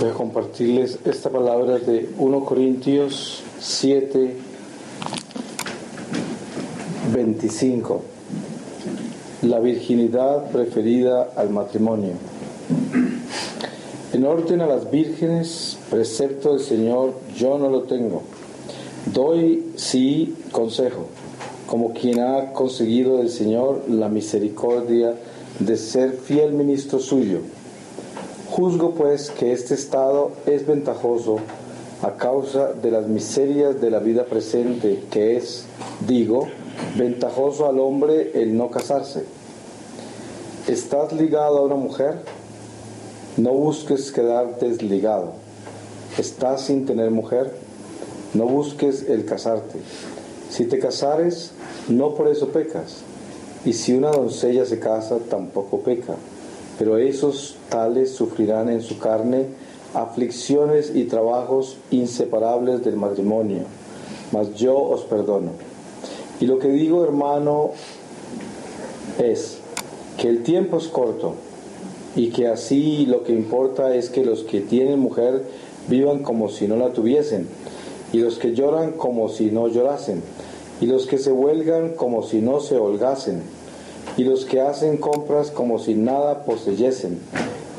Voy a compartirles esta palabra de 1 Corintios 7, 25. La virginidad preferida al matrimonio. En orden a las vírgenes, precepto del Señor, yo no lo tengo. Doy, sí, consejo, como quien ha conseguido del Señor la misericordia de ser fiel ministro suyo. Juzgo pues que este estado es ventajoso a causa de las miserias de la vida presente, que es, digo, ventajoso al hombre el no casarse. ¿Estás ligado a una mujer? No busques quedar desligado. ¿Estás sin tener mujer? No busques el casarte. Si te casares, no por eso pecas. Y si una doncella se casa, tampoco peca. Pero esos tales sufrirán en su carne aflicciones y trabajos inseparables del matrimonio, mas yo os perdono. Y lo que digo, hermano, es que el tiempo es corto, y que así lo que importa es que los que tienen mujer vivan como si no la tuviesen, y los que lloran como si no llorasen, y los que se huelgan como si no se holgasen, y los que hacen compras como si nada poseyesen,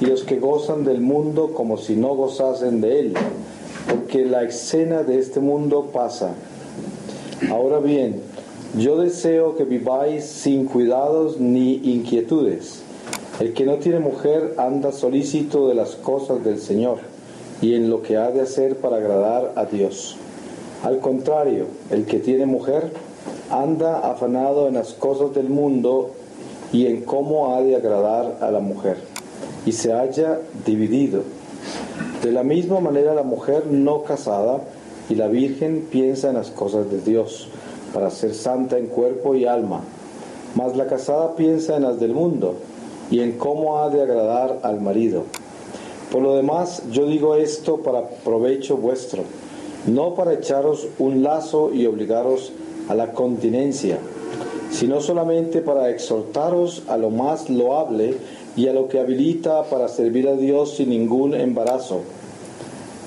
y los que gozan del mundo como si no gozasen de él, porque la escena de este mundo pasa. Ahora bien, yo deseo que viváis sin cuidados ni inquietudes. El que no tiene mujer anda solícito de las cosas del Señor, y en lo que ha de hacer para agradar a Dios. Al contrario, el que tiene mujer anda afanado en las cosas del mundo y en cómo ha de agradar a la mujer, y se halla dividido. De la misma manera la mujer no casada y la virgen piensa en las cosas de Dios, para ser santa en cuerpo y alma, mas la casada piensa en las del mundo y en cómo ha de agradar al marido. Por lo demás, yo digo esto para provecho vuestro, no para echaros un lazo y obligaros a la continencia, sino solamente para exhortaros a lo más loable y a lo que habilita para servir a Dios sin ningún embarazo.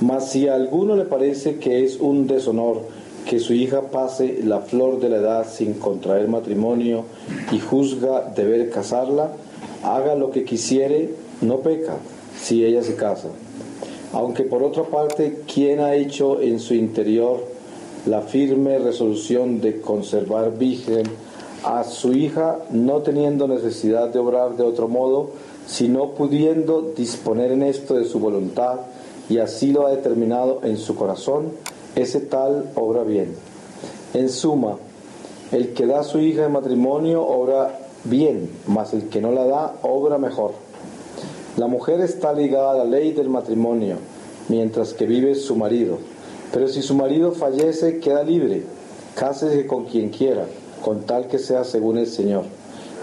Mas si a alguno le parece que es un deshonor que su hija pase la flor de la edad sin contraer matrimonio y juzga deber casarla, haga lo que quisiere, no peca si ella se casa. Aunque por otra parte, ¿quién ha hecho en su interior la firme resolución de conservar virgen a su hija, no teniendo necesidad de obrar de otro modo, sino pudiendo disponer en esto de su voluntad, y así lo ha determinado en su corazón, ese tal obra bien? En suma, el que da a su hija en matrimonio obra bien, mas el que no la da obra mejor. La mujer está ligada a la ley del matrimonio, mientras que vive su marido. Pero si su marido fallece, queda libre. Cásese con quien quiera, con tal que sea según el Señor.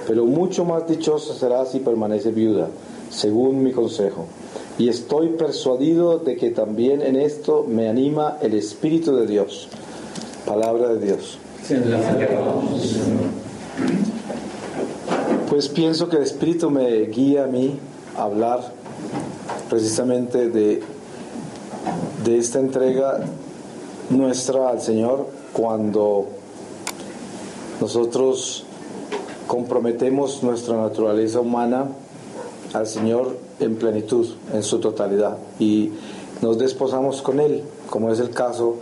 Pero mucho más dichosa será si permanece viuda, según mi consejo. Y estoy persuadido de que también en esto me anima el Espíritu de Dios. Palabra de Dios. Pues pienso que el Espíritu me guía a mí a hablar precisamente de esta entrega nuestra al Señor, cuando nosotros comprometemos nuestra naturaleza humana al Señor en plenitud, en su totalidad, y nos desposamos con Él, como es el caso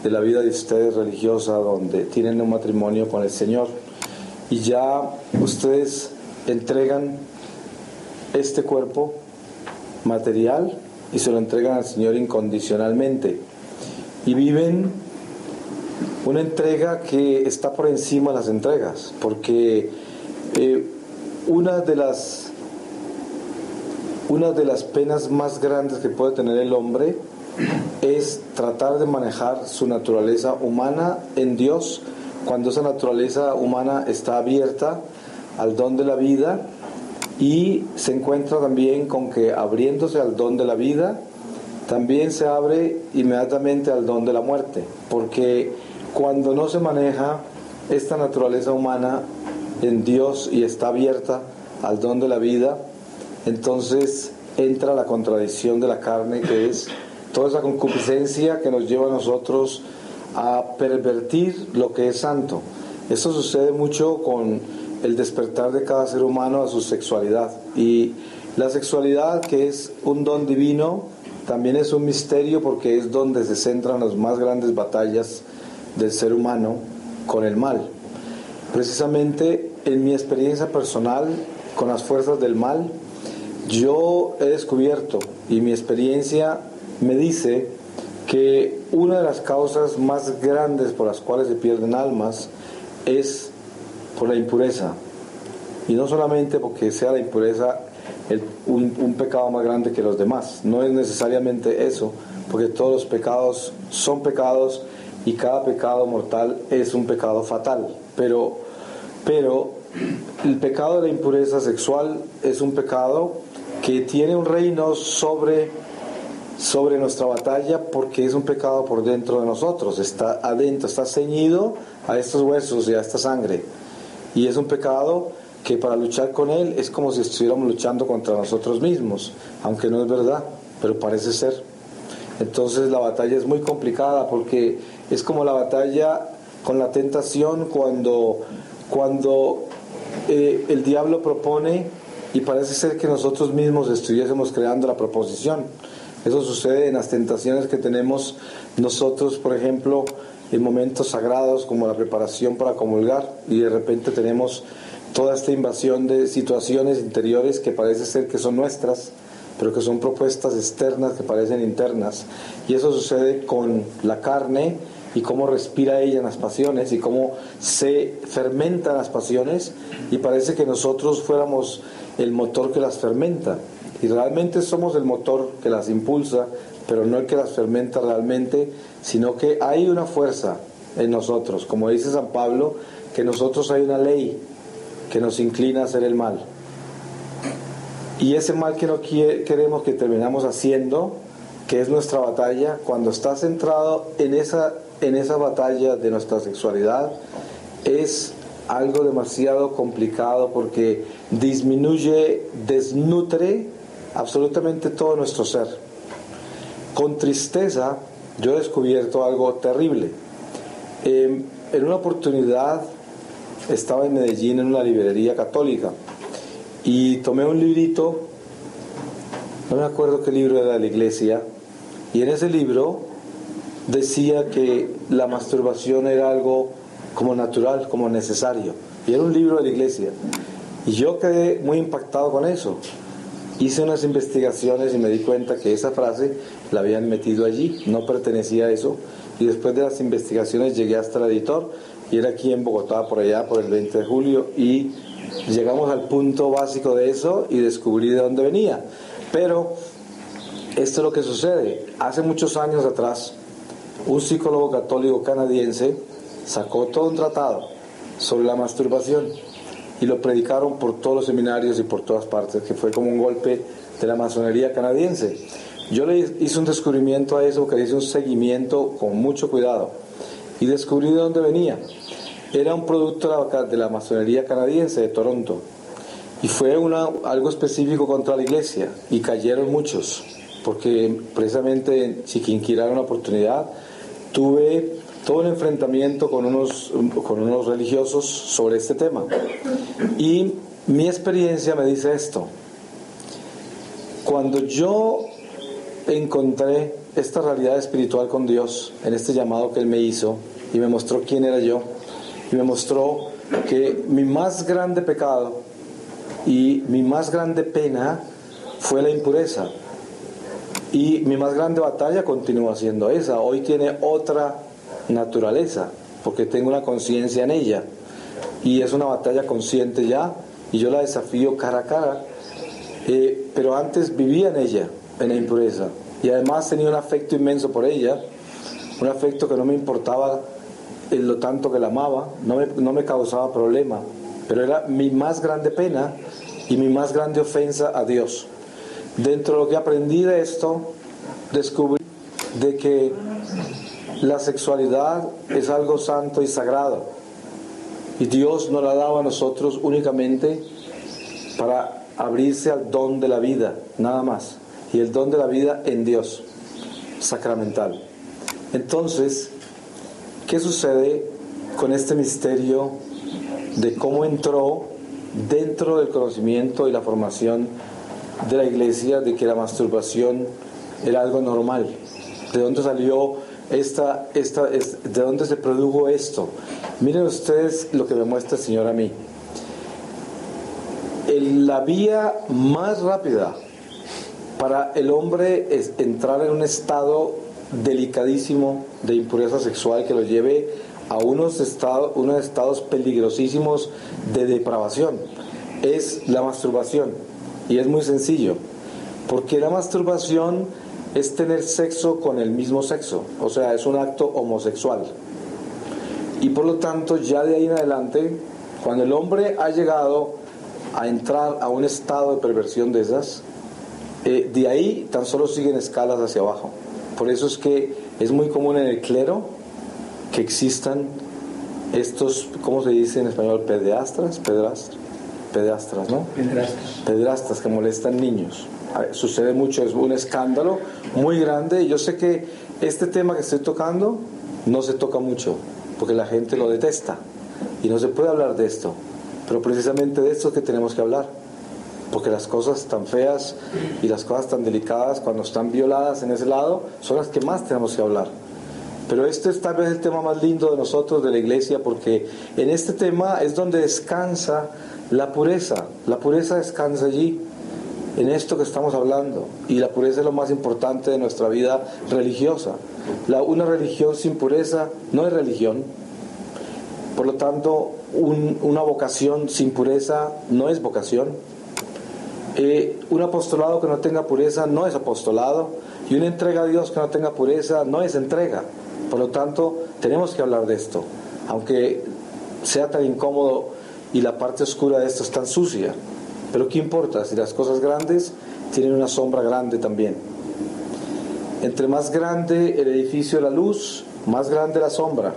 de la vida de ustedes religiosa, donde tienen un matrimonio con el Señor, y ya ustedes entregan este cuerpo material y se lo entregan al Señor incondicionalmente, y viven una entrega que está por encima de las entregas, porque una de las penas más grandes que puede tener el hombre es tratar de manejar su naturaleza humana en Dios, cuando esa naturaleza humana está abierta al don de la vida, y se encuentra también con que, abriéndose al don de la vida, también se abre inmediatamente al don de la muerte, porque cuando no se maneja esta naturaleza humana en Dios y está abierta al don de la vida, entonces entra la contradicción de la carne, que es toda esa concupiscencia que nos lleva a nosotros a pervertir lo que es santo. Esto sucede mucho con el despertar de cada ser humano a su sexualidad. Y la sexualidad, que es un don divino, también es un misterio, porque es donde se centran las más grandes batallas del ser humano con el mal. Precisamente en mi experiencia personal con las fuerzas del mal, yo he descubierto, y mi experiencia me dice, que una de las causas más grandes por las cuales se pierden almas es por la impureza. Y no solamente porque sea la impureza un pecado más grande que los demás, no es necesariamente eso, porque todos los pecados son pecados y cada pecado mortal es un pecado fatal, pero el pecado de la impureza sexual es un pecado que tiene un reino sobre nuestra batalla, porque es un pecado por dentro de nosotros, está adentro, está ceñido a estos huesos y a esta sangre, y es un pecado que para luchar con él es como si estuviéramos luchando contra nosotros mismos, aunque no es verdad, pero parece ser. Entonces la batalla es muy complicada, porque es como la batalla con la tentación cuando el diablo propone y parece ser que nosotros mismos estuviésemos creando la proposición. Eso sucede en las tentaciones que tenemos nosotros, por ejemplo, en momentos sagrados como la preparación para comulgar, y de repente tenemos toda esta invasión de situaciones interiores que parece ser que son nuestras, pero que son propuestas externas que parecen internas. Y eso sucede con la carne, y cómo respira ella en las pasiones, y cómo se fermentan las pasiones, y parece que nosotros fuéramos el motor que las fermenta, y realmente somos el motor que las impulsa, pero no el que las fermenta realmente, sino que hay una fuerza en nosotros, como dice San Pablo, que en nosotros hay una ley que nos inclina a hacer el mal, y ese mal que no queremos, que terminamos haciendo, que es nuestra batalla, cuando está centrado en esa batalla de nuestra sexualidad, es algo demasiado complicado, porque disminuye, desnutre absolutamente todo nuestro ser. Con tristeza yo he descubierto algo terrible. En una oportunidad estaba en Medellín en una librería católica y tomé un librito, no me acuerdo qué libro era de la iglesia, y en ese libro decía que la masturbación era algo como natural, como necesario, y era un libro de la iglesia, y yo quedé muy impactado con eso. Hice unas investigaciones y me di cuenta que esa frase la habían metido allí, no pertenecía a eso, y después de las investigaciones llegué hasta el editor, y era aquí en Bogotá, por allá, por el 20 de julio, y llegamos al punto básico de eso y descubrí de dónde venía. Pero esto es lo que sucede. Hace muchos años atrás, un psicólogo católico canadiense sacó todo un tratado sobre la masturbación y lo predicaron por todos los seminarios y por todas partes, que fue como un golpe de la masonería canadiense. Yo le hice un descubrimiento a eso, que le hice un seguimiento con mucho cuidado, y descubrí de dónde venía. Era un producto de la masonería canadiense de Toronto, y fue algo específico contra la iglesia, y cayeron muchos, porque precisamente, si quien quiera una oportunidad, tuve todo un enfrentamiento con unos religiosos sobre este tema, y mi experiencia me dice esto: cuando yo encontré esta realidad espiritual con Dios, en este llamado que Él me hizo y me mostró quién era yo, y me mostró que mi más grande pecado y mi más grande pena fue la impureza, y mi más grande batalla continúa siendo esa. Hoy tiene otra naturaleza, porque tengo una conciencia en ella, y es una batalla consciente ya, y yo la desafío cara a cara, pero antes vivía en ella, en la impureza, y además tenía un afecto inmenso por ella, un afecto que no me importaba en lo tanto que la amaba, no me causaba problema, pero era mi más grande pena y mi más grande ofensa a Dios. Dentro de lo que aprendí de esto, descubrí de que la sexualidad es algo santo y sagrado, y Dios nos la ha dado a nosotros únicamente para abrirse al don de la vida, nada más. Y el don de la vida en Dios, sacramental. Entonces, ¿qué sucede con este misterio de cómo entró dentro del conocimiento y la formación de la Iglesia de que la masturbación era algo normal? ¿De dónde salió de dónde se produjo esto? Miren ustedes lo que me muestra el Señor a mí. La vía más rápida para el hombre es entrar en un estado delicadísimo de impureza sexual que lo lleve a unos estados peligrosísimos de depravación. Es la masturbación. Y es muy sencillo. Porque la masturbación es tener sexo con el mismo sexo. O sea, es un acto homosexual. Y por lo tanto, ya de ahí en adelante, cuando el hombre ha llegado a entrar a un estado de perversión de esas, de ahí tan solo siguen escalas hacia abajo. Por eso es que es muy común en el clero que existan estos, ¿cómo se dice en español? Pedastras, ¿no? Pedrastas que molestan niños. Sucede mucho, es un escándalo muy grande. Y yo sé que este tema que estoy tocando no se toca mucho, porque la gente lo detesta y no se puede hablar de esto. Pero precisamente de esto es que tenemos que hablar, porque las cosas tan feas y las cosas tan delicadas, cuando están violadas en ese lado, son las que más tenemos que hablar. Pero este es tal vez el tema más lindo de nosotros, de la Iglesia, porque en este tema es donde descansa la pureza. La pureza descansa allí, en esto que estamos hablando. Y la pureza es lo más importante de nuestra vida religiosa. Una religión sin pureza no es religión. Por lo tanto, una vocación sin pureza no es vocación. Un apostolado que no tenga pureza no es apostolado. Y una entrega a Dios que no tenga pureza no es entrega. Por lo tanto, tenemos que hablar de esto, aunque sea tan incómodo y la parte oscura de esto es tan sucia. Pero ¿qué importa si las cosas grandes tienen una sombra grande también? Entre más grande el edificio de la luz, más grande la sombra.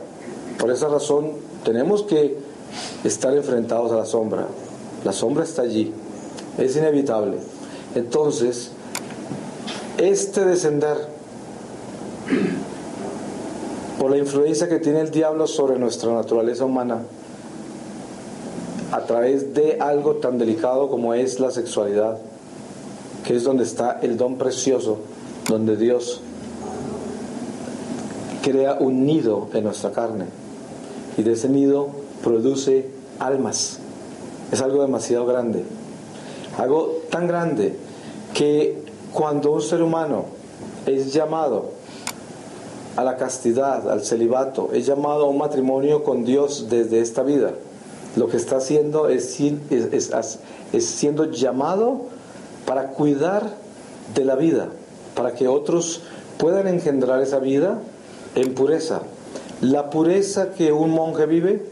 Por esa razón tenemos que estar enfrentados a la sombra. La sombra está allí, es inevitable. Entonces, este descender por la influencia que tiene el diablo sobre nuestra naturaleza humana, a través de algo tan delicado como es la sexualidad, que es donde está el don precioso, donde Dios crea un nido en nuestra carne, y de ese nido produce almas. Es algo demasiado grande, algo tan grande que cuando un ser humano es llamado a la castidad, al celibato, es llamado a un matrimonio con Dios desde esta vida, lo que está haciendo es siendo llamado para cuidar de la vida, para que otros puedan engendrar esa vida en pureza. La pureza que un monje vive,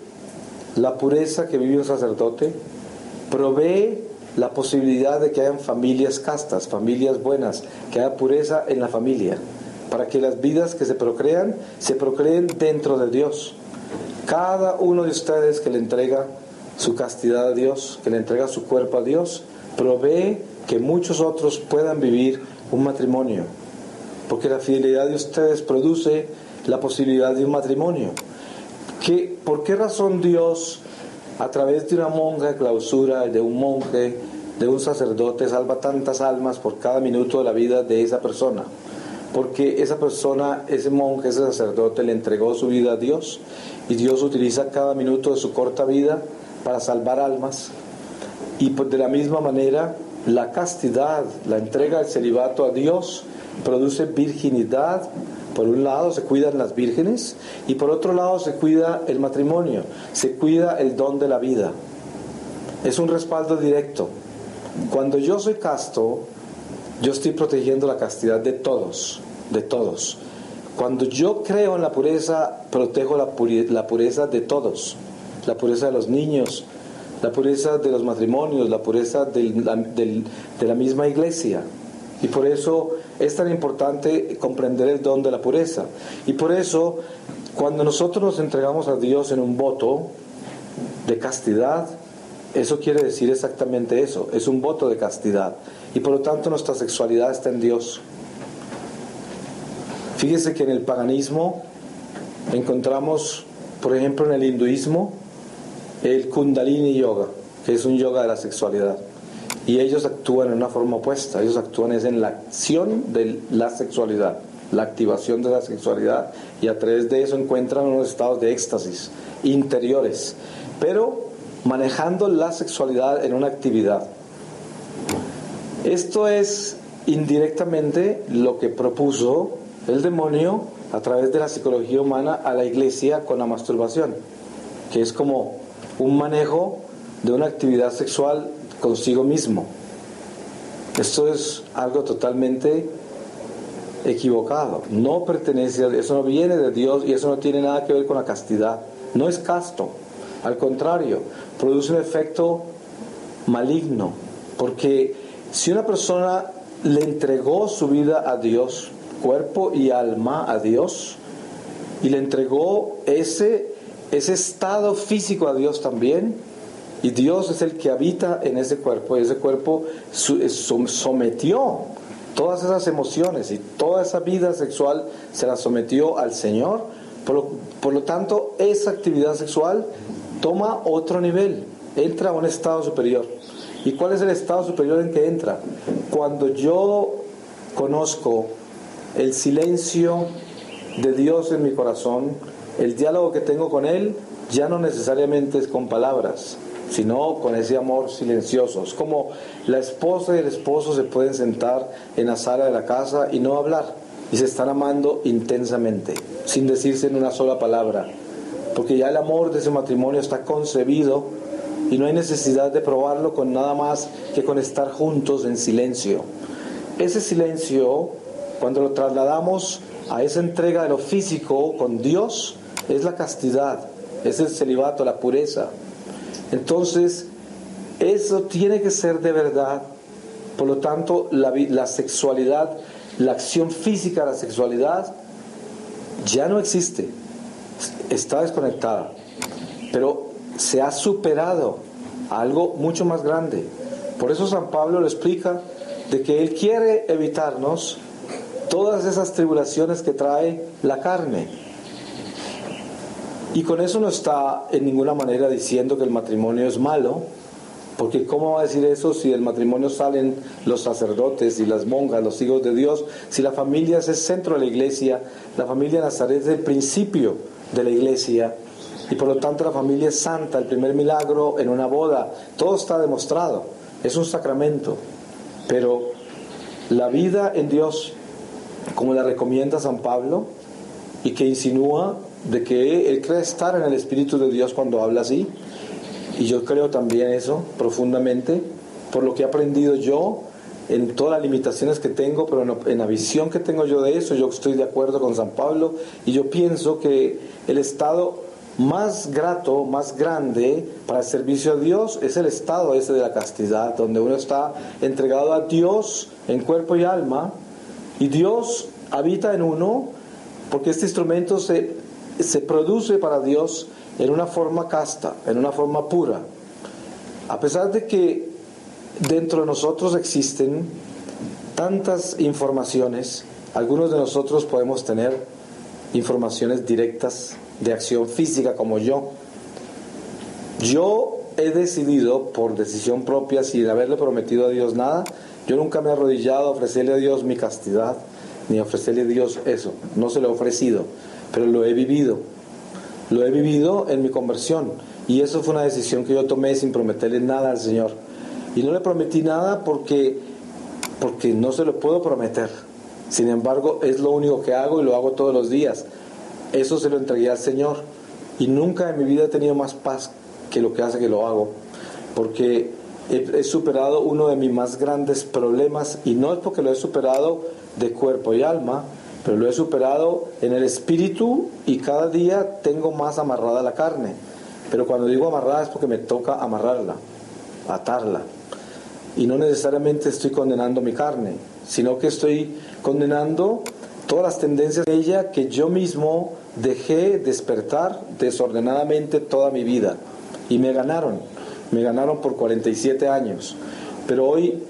la pureza que vive un sacerdote, provee la posibilidad de que hayan familias castas, familias buenas, que haya pureza en la familia, para que las vidas que se procreen dentro de Dios. Cada uno de ustedes que le entrega su castidad a Dios, que le entrega su cuerpo a Dios, provee que muchos otros puedan vivir un matrimonio, porque la fidelidad de ustedes produce la posibilidad de un matrimonio. ¿Por qué razón Dios, a través de una monja de clausura, de un monje, de un sacerdote, salva tantas almas por cada minuto de la vida de esa persona? Porque esa persona, ese monje, ese sacerdote le entregó su vida a Dios, y Dios utiliza cada minuto de su corta vida para salvar almas. Y de la misma manera, la castidad, la entrega del celibato a Dios, produce virginidad. Por un lado se cuidan las vírgenes, y por otro lado se cuida el matrimonio, se cuida el don de la vida. Es un respaldo directo. Cuando yo soy casto, yo estoy protegiendo la castidad de todos, de todos. Cuando yo creo en la pureza, protejo la pureza de todos, la pureza de los niños, la pureza de los matrimonios, la pureza de la misma iglesia. Y por eso es tan importante comprender el don de la pureza. Y por eso, cuando nosotros nos entregamos a Dios en un voto de castidad, eso quiere decir exactamente eso, es un voto de castidad. Y por lo tanto nuestra sexualidad está en Dios. Fíjese que en el paganismo encontramos, por ejemplo en el hinduismo, el Kundalini Yoga, que es un yoga de la sexualidad. Y ellos actúan en una forma opuesta, ellos actúan es en la acción de la sexualidad, la activación de la sexualidad, y a través de eso encuentran unos estados de éxtasis interiores, pero manejando la sexualidad en una actividad. Esto es indirectamente lo que propuso el demonio a través de la psicología humana a la iglesia con la masturbación, que es como un manejo de una actividad sexual consigo mismo. Esto es algo totalmente equivocado, no pertenece a, eso no viene de Dios, y eso no tiene nada que ver con la castidad, no es casto, al contrario, produce un efecto maligno, porque si una persona le entregó su vida a Dios, cuerpo y alma a Dios, y le entregó ese estado físico a Dios también, y Dios es el que habita en ese cuerpo, y ese cuerpo sometió todas esas emociones y toda esa vida sexual, se la sometió al Señor. Por lo tanto, esa actividad sexual toma otro nivel, entra a un estado superior. ¿Y cuál es el estado superior en que entra? Cuando yo conozco el silencio de Dios en mi corazón, el diálogo que tengo con Él ya no necesariamente es con palabras, sino con ese amor silencioso. Es como la esposa y el esposo se pueden sentar en la sala de la casa y no hablar, y se están amando intensamente, sin decirse en una sola palabra, porque ya el amor de ese matrimonio está concebido y no hay necesidad de probarlo con nada más que con estar juntos en silencio. Ese silencio, cuando lo trasladamos a esa entrega de lo físico con Dios, es la castidad, es el celibato, la pureza. Entonces, eso tiene que ser de verdad. Por lo tanto, la sexualidad, la acción física de la sexualidad ya no existe, está desconectada, pero se ha superado a algo mucho más grande. Por eso San Pablo lo explica, de que Él quiere evitarnos todas esas tribulaciones que trae la carne. Y con eso no está en ninguna manera diciendo que el matrimonio es malo, porque ¿cómo va a decir eso si del matrimonio salen los sacerdotes y las monjas, los hijos de Dios? Si la familia es el centro de la iglesia, la familia de Nazaret es el principio de la iglesia, y por lo tanto la familia es santa, el primer milagro en una boda, todo está demostrado, es un sacramento. Pero la vida en Dios, como la recomienda San Pablo, y que insinúa de que Él cree estar en el Espíritu de Dios cuando habla así, y yo creo también eso profundamente, por lo que he aprendido yo, en todas las limitaciones que tengo, pero en la visión que tengo yo de eso, yo estoy de acuerdo con San Pablo, y yo pienso que el estado más grato, más grande para el servicio a Dios es el estado ese de la castidad, donde uno está entregado a Dios en cuerpo y alma, y Dios habita en uno, porque este instrumento se produce para Dios en una forma casta, en una forma pura. A pesar de que dentro de nosotros existen tantas informaciones, algunos de nosotros podemos tener informaciones directas de acción física como yo. Yo he decidido por decisión propia, sin haberle prometido a Dios nada, yo nunca me he arrodillado a ofrecerle a Dios mi castidad, ni a ofrecerle a Dios eso, no se lo he ofrecido, pero lo he vivido en mi conversión, y eso fue una decisión que yo tomé sin prometerle nada al Señor, y no le prometí nada porque no se lo puedo prometer. Sin embargo, es lo único que hago y lo hago todos los días. Eso se lo entregué al Señor, y nunca en mi vida he tenido más paz que lo que hace que lo hago, porque he superado uno de mis más grandes problemas, y no es porque lo he superado de cuerpo y alma, pero lo he superado en el espíritu, y cada día tengo más amarrada la carne. Pero cuando digo amarrada es porque me toca amarrarla, atarla, y no necesariamente estoy condenando mi carne, sino que estoy condenando todas las tendencias de ella que yo mismo dejé despertar desordenadamente toda mi vida, y me ganaron. me ganaron por 47 años, pero hoy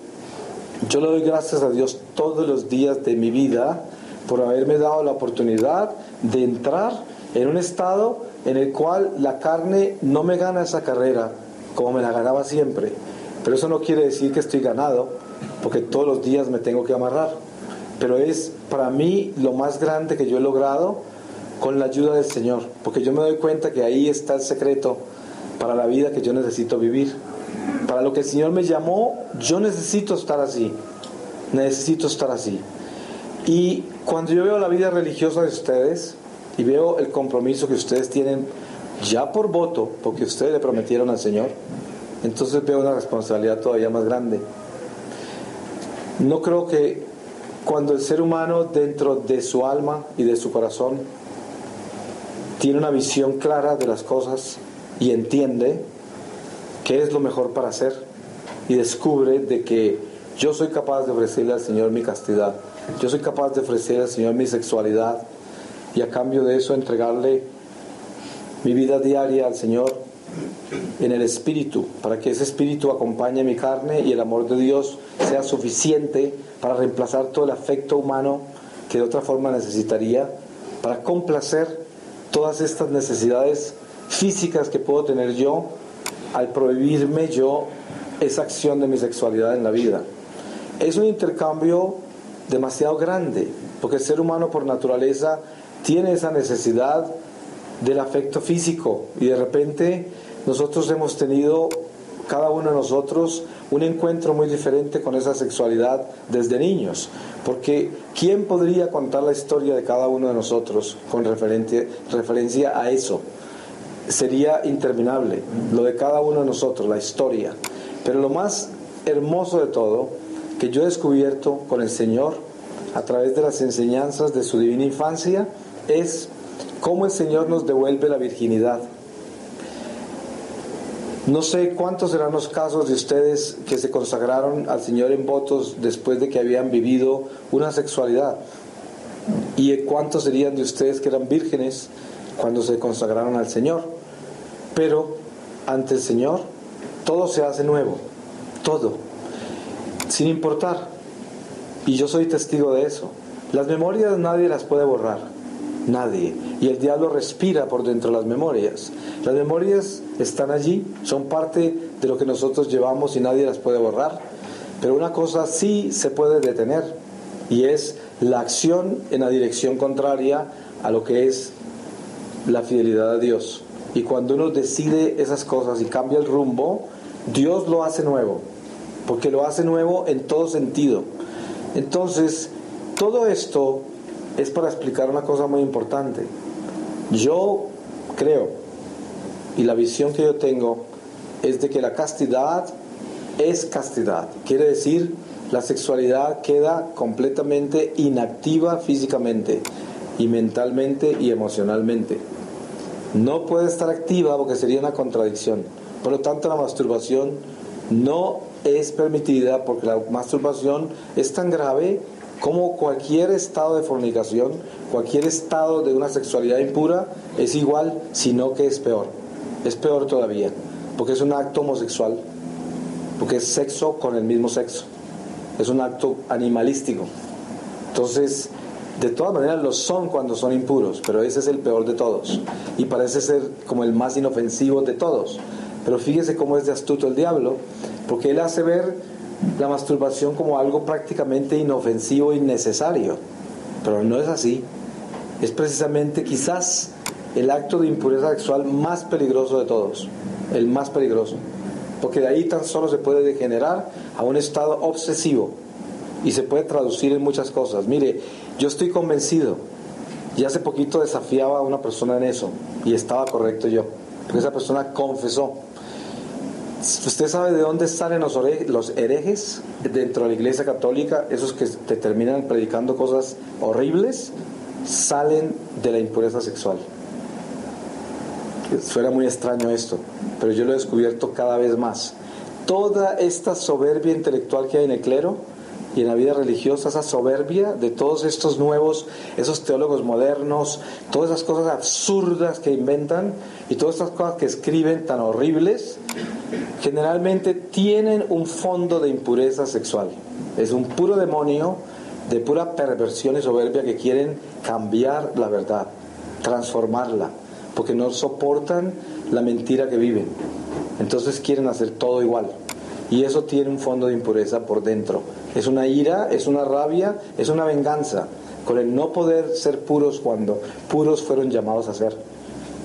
yo le doy gracias a Dios todos los días de mi vida por haberme dado la oportunidad de entrar en un estado en el cual la carne no me gana esa carrera como me la ganaba siempre. Pero eso no quiere decir que estoy ganado, porque todos los días me tengo que amarrar. Pero es para mí lo más grande que yo he logrado con la ayuda del Señor, porque yo me doy cuenta que ahí está el secreto para la vida que yo necesito vivir. Para lo que el Señor me llamó, yo necesito estar así. Necesito estar así. Y cuando yo veo la vida religiosa de ustedes y veo el compromiso que ustedes tienen ya por voto, porque ustedes le prometieron al Señor, entonces veo una responsabilidad todavía más grande. No creo que cuando el ser humano dentro de su alma y de su corazón tiene una visión clara de las cosas y entiende qué es lo mejor para hacer y descubre de que yo soy capaz de ofrecerle al Señor mi castidad, yo soy capaz de ofrecerle al Señor mi sexualidad y a cambio de eso entregarle mi vida diaria al Señor en el Espíritu, para que ese Espíritu acompañe mi carne y el amor de Dios sea suficiente para reemplazar todo el afecto humano que de otra forma necesitaría, para complacer todas estas necesidades físicas que puedo tener yo al prohibirme yo esa acción de mi sexualidad en la vida. Es un intercambio demasiado grande, porque el ser humano por naturaleza tiene esa necesidad del afecto físico, y de repente nosotros hemos tenido, cada uno de nosotros, un encuentro muy diferente con esa sexualidad desde niños, porque ¿quién podría contar la historia de cada uno de nosotros con referencia a eso? Sería interminable, lo de cada uno de nosotros, la historia. Pero lo más hermoso de todo, que yo he descubierto con el Señor, a través de las enseñanzas de su divina infancia, es cómo el Señor nos devuelve la virginidad. No sé cuántos serán los casos de ustedes que se consagraron al Señor en votos después de que habían vivido una sexualidad, y cuántos serían de ustedes que eran vírgenes cuando se consagraron al Señor. Pero ante el Señor todo se hace nuevo, todo, sin importar. Y yo soy testigo de eso. Las memorias nadie las puede borrar, nadie. Y el diablo respira por dentro de las memorias. Las memorias están allí, son parte de lo que nosotros llevamos y nadie las puede borrar. Pero una cosa sí se puede detener, y es la acción en la dirección contraria a lo que es la fidelidad a Dios. Y cuando uno decide esas cosas y cambia el rumbo, Dios lo hace nuevo, porque lo hace nuevo en todo sentido. Entonces, todo esto es para explicar una cosa muy importante. Yo creo, y la visión que yo tengo, es de que la castidad es castidad. Quiere decir, la sexualidad queda completamente inactiva físicamente y mentalmente y emocionalmente. No puede estar activa porque sería una contradicción. Por lo tanto, la masturbación no es permitida, porque la masturbación es tan grave como cualquier estado de fornicación, cualquier estado de una sexualidad impura. Es igual, sino que es peor. Es peor todavía, porque es un acto homosexual, porque es sexo con el mismo sexo. Es un acto animalístico. Entonces, de todas maneras lo son cuando son impuros, pero ese es el peor de todos y parece ser como el más inofensivo de todos. Pero fíjese cómo es de astuto el diablo, porque él hace ver la masturbación como algo prácticamente inofensivo e innecesario, pero no es así. Es precisamente quizás el acto de impureza sexual más peligroso de todos, el más peligroso, porque de ahí tan solo se puede degenerar a un estado obsesivo y se puede traducir en muchas cosas. Mire, yo estoy convencido, y hace poquito desafiaba a una persona en eso, y estaba correcto yo, porque esa persona confesó. ¿Usted sabe de dónde salen los herejes dentro de la Iglesia Católica? Esos que te terminan predicando cosas horribles, salen de la impureza sexual. Suena muy extraño esto, pero yo lo he descubierto cada vez más. Toda esta soberbia intelectual que hay en el clero y en la vida religiosa, esa soberbia de todos estos nuevos, esos teólogos modernos, todas esas cosas absurdas que inventan y todas estas cosas que escriben tan horribles, generalmente tienen un fondo de impureza sexual. Es un puro demonio de pura perversión y soberbia que quieren cambiar la verdad, transformarla, porque no soportan la mentira que viven. Entonces quieren hacer todo igual. Y eso tiene un fondo de impureza por dentro. Es una ira, es una rabia, es una venganza con el no poder ser puros cuando puros fueron llamados a ser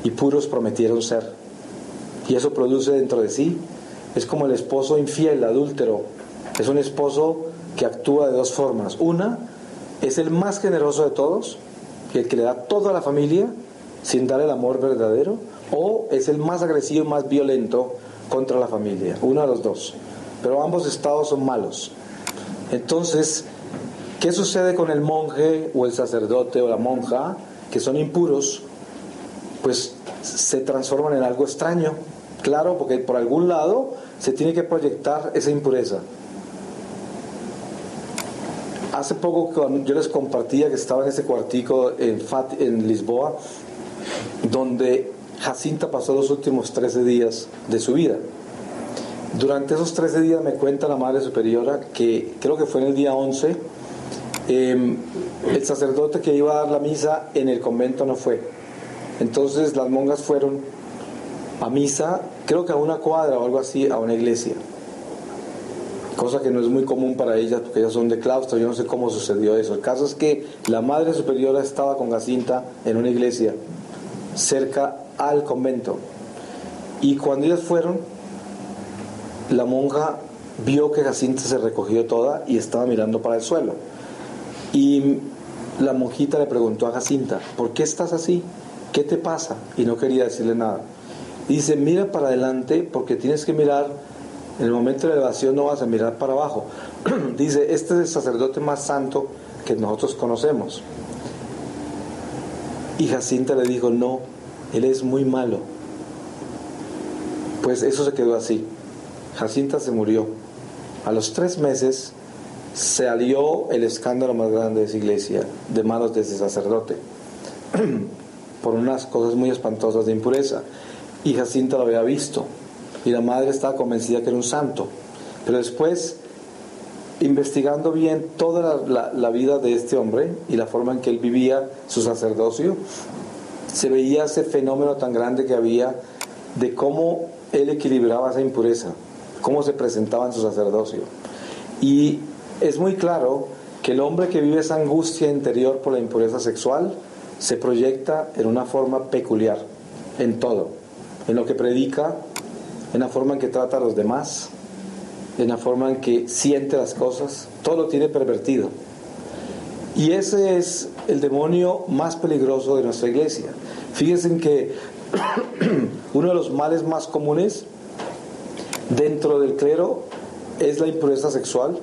y puros prometieron ser. Y eso produce dentro de sí, es como el esposo infiel, adúltero. Es un esposo que actúa de dos formas. Una, es el más generoso de todos, el que le da todo a la familia sin dar el amor verdadero, o es el más agresivo y más violento contra la familia. Uno de los dos. Pero ambos estados son malos. Entonces, ¿qué sucede con el monje o el sacerdote o la monja que son impuros? Pues se transforman en algo extraño. Claro, porque por algún lado se tiene que proyectar esa impureza. Hace poco cuando yo les compartía que estaba en ese cuartico en Lisboa, donde Jacinta pasó los últimos 13 días de su vida. Durante esos 13 días me cuenta la Madre Superiora que creo que fue en el día 11, el sacerdote que iba a dar la misa en el convento no fue. Entonces las monjas fueron a misa, creo que a una cuadra o algo así, a una iglesia. Cosa que no es muy común para ellas porque ellas son de claustro, yo no sé cómo sucedió eso. El caso es que la Madre Superiora estaba con Jacinta en una iglesia cerca al convento. Y cuando ellas fueron, la monja vio que Jacinta se recogió toda y estaba mirando para el suelo. Y la monjita le preguntó a Jacinta, ¿por qué estás así? ¿Qué te pasa? Y no quería decirle nada. Dice, mira para adelante porque tienes que mirar, en el momento de la elevación no vas a mirar para abajo. Dice, este es el sacerdote más santo que nosotros conocemos. Y Jacinta le dijo, no, él es muy malo. Pues eso se quedó así. Jacinta se murió. A los 3 meses salió el escándalo más grande de esa iglesia, de manos de ese sacerdote, por unas cosas muy espantosas de impureza. Y Jacinta lo había visto. Y la madre estaba convencida que era un santo. Pero después, investigando bien toda la vida de este hombre y la forma en que él vivía su sacerdocio, se veía ese fenómeno tan grande que había de cómo él equilibraba esa impureza, cómo se presentaba en su sacerdocio. Y es muy claro que el hombre que vive esa angustia interior por la impureza sexual se proyecta en una forma peculiar, en todo, en lo que predica, en la forma en que trata a los demás, en la forma en que siente las cosas, todo lo tiene pervertido. Y ese es el demonio más peligroso de nuestra iglesia. Fíjense en que uno de los males más comunes dentro del clero es la impureza sexual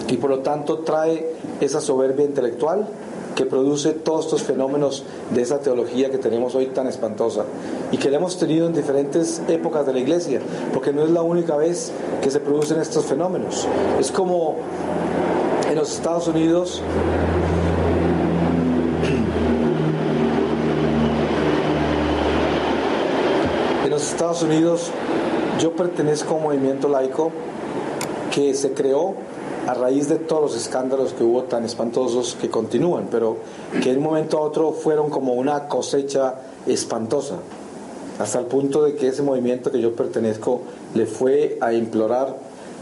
y por lo tanto trae esa soberbia intelectual que produce todos estos fenómenos de esa teología que tenemos hoy tan espantosa y que la hemos tenido en diferentes épocas de la iglesia, porque no es la única vez que se producen estos fenómenos. Es como en los Estados Unidos, yo pertenezco a un movimiento laico que se creó a raíz de todos los escándalos que hubo tan espantosos que continúan, pero que de un momento a otro fueron como una cosecha espantosa, hasta el punto de que ese movimiento que yo pertenezco le fue a implorar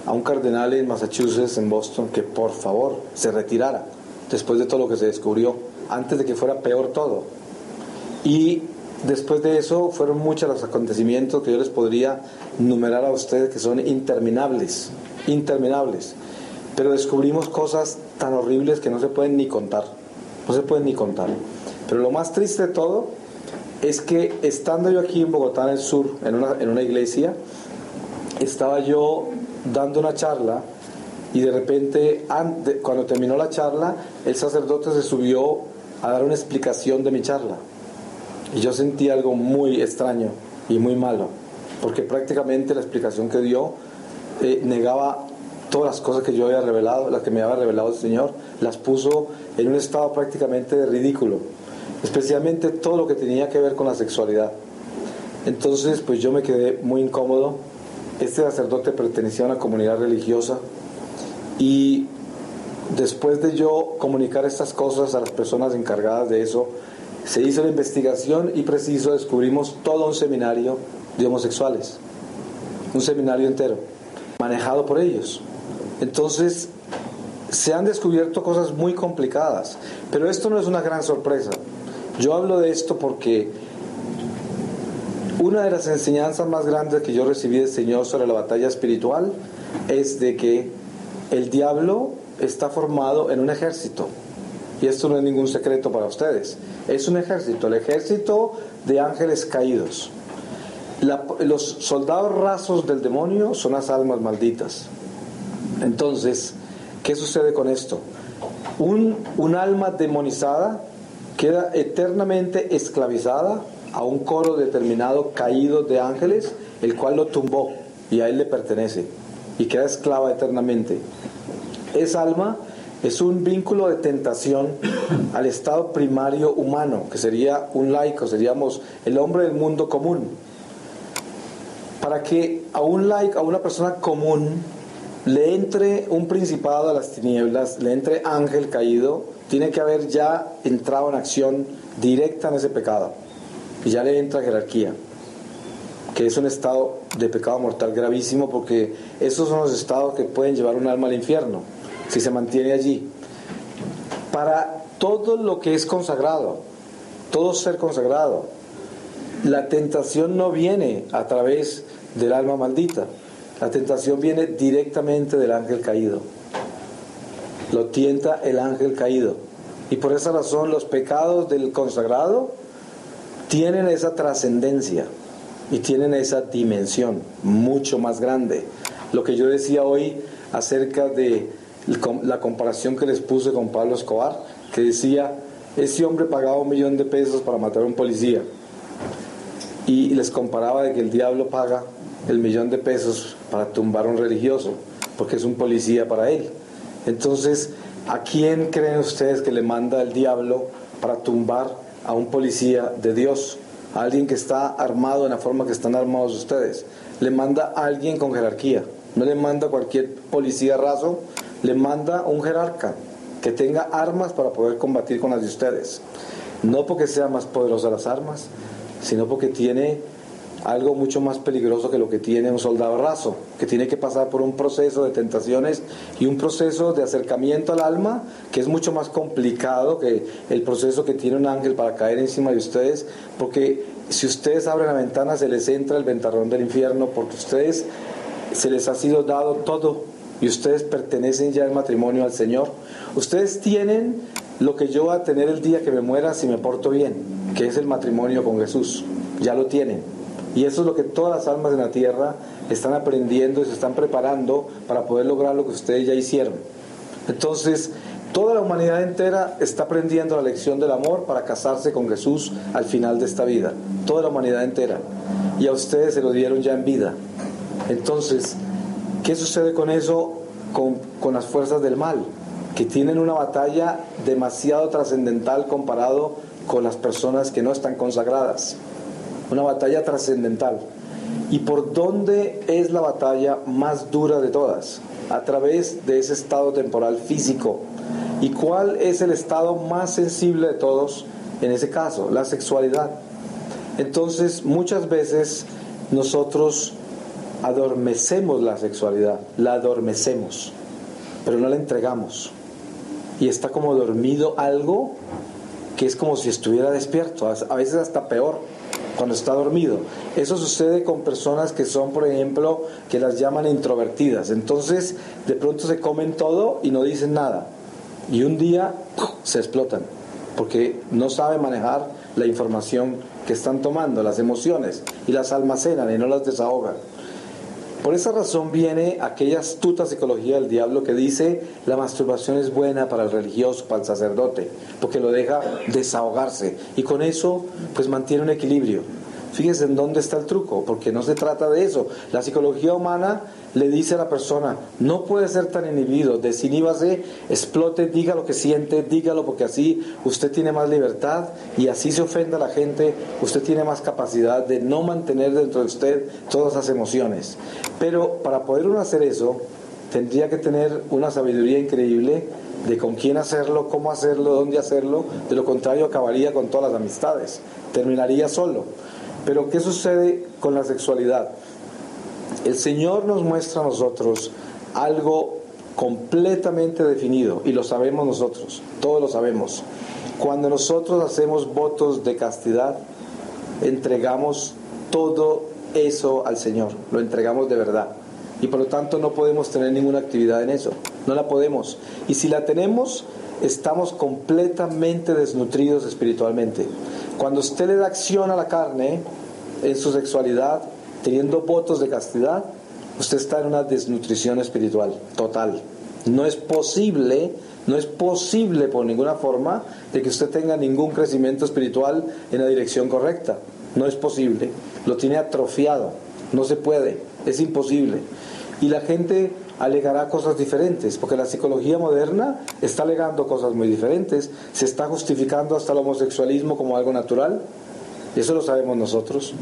a un cardenal en Massachusetts, en Boston, que por favor se retirara después de todo lo que se descubrió, antes de que fuera peor todo. Y después de eso fueron muchos los acontecimientos que yo les podría numerar a ustedes, que son interminables, pero descubrimos cosas tan horribles que no se pueden ni contar, pero lo más triste de todo es que estando yo aquí en Bogotá, en el sur, en una iglesia, estaba yo dando una charla y de repente, cuando terminó la charla, el sacerdote se subió a dar una explicación de mi charla y yo sentí algo muy extraño y muy malo, porque prácticamente la explicación que dio negaba todas las cosas que yo había revelado, las que me había revelado el Señor, las puso en un estado prácticamente de ridículo, especialmente todo lo que tenía que ver con la sexualidad. Entonces pues yo me quedé muy incómodo. Este sacerdote pertenecía a una comunidad religiosa, y después de yo comunicar estas cosas a las personas encargadas de eso, se hizo la investigación y preciso descubrimos todo un seminario de homosexuales, un seminario entero, manejado por ellos. Entonces se han descubierto cosas muy complicadas, pero esto no es una gran sorpresa. Yo hablo de esto porque una de las enseñanzas más grandes que yo recibí del Señor sobre la batalla espiritual es de que el diablo está formado en un ejército. Y esto no es ningún secreto para ustedes. Es un ejército, el ejército de ángeles caídos. Los soldados rasos del demonio son las almas malditas. Entonces, ¿qué sucede con esto? Un alma demonizada queda eternamente esclavizada a un coro determinado caído de ángeles, el cual lo tumbó y a él le pertenece, y queda esclava eternamente. Esa alma es un vínculo de tentación al estado primario humano, que sería un laico, seríamos el hombre del mundo común. Para que a un laico, a una persona común, le entre un principado a las tinieblas, le entre ángel caído, tiene que haber ya entrado en acción directa en ese pecado, y ya le entra jerarquía, que es un estado de pecado mortal gravísimo, porque esos son los estados que pueden llevar un alma al infierno si se mantiene allí. Para todo lo que es consagrado, todo ser consagrado, la tentación no viene a través del alma maldita, la tentación viene directamente del ángel caído. Lo tienta el ángel caído, y por esa razón los pecados del consagrado tienen esa trascendencia y tienen esa dimensión mucho más grande. Lo que yo decía hoy acerca de la comparación que les puse con Pablo Escobar, que decía, ese hombre pagaba $1 millón para matar a un policía, y les comparaba de que el diablo paga el $1 millón para tumbar a un religioso, porque es un policía para él. Entonces, ¿a quién creen ustedes que le manda el diablo para tumbar a un policía de Dios? A alguien que está armado en la forma que están armados ustedes. Le manda a alguien con jerarquía. No le manda a cualquier policía raso, le manda a un jerarca que tenga armas para poder combatir con las de ustedes. No porque sean más poderosas las armas, sino porque tiene algo mucho más peligroso que lo que tiene un soldado raso, que tiene que pasar por un proceso de tentaciones y un proceso de acercamiento al alma que es mucho más complicado que el proceso que tiene un ángel para caer encima de ustedes, porque si ustedes abren la ventana se les entra el ventarrón del infierno, porque ustedes se les ha sido dado todo y ustedes pertenecen ya en matrimonio al Señor. Ustedes tienen lo que yo voy a tener el día que me muera si me porto bien, que es el matrimonio con Jesús. Ya lo tienen. Y eso es lo que todas las almas en la tierra están aprendiendo y se están preparando para poder lograr lo que ustedes ya hicieron. Entonces, toda la humanidad entera está aprendiendo la lección del amor para casarse con Jesús al final de esta vida. Toda la humanidad entera. Y a ustedes se lo dieron ya en vida. Entonces, ¿qué sucede con eso? Con las fuerzas del mal, que tienen una batalla demasiado trascendental comparado con las personas que no están consagradas. Una batalla trascendental. ¿Y por dónde es la batalla más dura de todas? A través de ese estado temporal físico. ¿Y cuál es el estado más sensible de todos en ese caso? La sexualidad. Entonces, muchas veces nosotros adormecemos la sexualidad, la adormecemos, pero no la entregamos. Y está como dormido algo que es como si estuviera despierto, a veces hasta peor cuando está dormido. Eso sucede con personas que son, por ejemplo, que las llaman introvertidas. Entonces, de pronto se comen todo y no dicen nada. Y un día se explotan, porque no saben manejar la información que están tomando, las emociones, y las almacenan y no las desahogan. Por esa razón viene aquella astuta psicología del diablo que dice la masturbación es buena para el religioso, para el sacerdote, porque lo deja desahogarse y con eso pues mantiene un equilibrio. Fíjense en dónde está el truco, porque no se trata de eso. La psicología humana le dice a la persona, no puede ser tan inhibido, desiníbase, explote, diga lo que siente, dígalo, porque así usted tiene más libertad y así se ofende a la gente, usted tiene más capacidad de no mantener dentro de usted todas esas emociones. Pero para poder uno hacer eso, tendría que tener una sabiduría increíble de con quién hacerlo, cómo hacerlo, dónde hacerlo. De lo contrario acabaría con todas las amistades, terminaría solo. Pero ¿qué sucede con la sexualidad? El Señor nos muestra a nosotros algo completamente definido, y lo sabemos nosotros, todos lo sabemos. Cuando nosotros hacemos votos de castidad, entregamos todo eso al Señor, lo entregamos de verdad. Y por lo tanto no podemos tener ninguna actividad en eso, no la podemos. Y si la tenemos, estamos completamente desnutridos espiritualmente. Cuando usted le da acción a la carne en su sexualidad, teniendo votos de castidad, usted está en una desnutrición espiritual total. No es posible por ninguna forma de que usted tenga ningún crecimiento espiritual en la dirección correcta. No es posible, lo tiene atrofiado, no se puede, es imposible. Y la gente alegará cosas diferentes, porque la psicología moderna está alegando cosas muy diferentes. Se está justificando hasta el homosexualismo como algo natural, eso lo sabemos nosotros.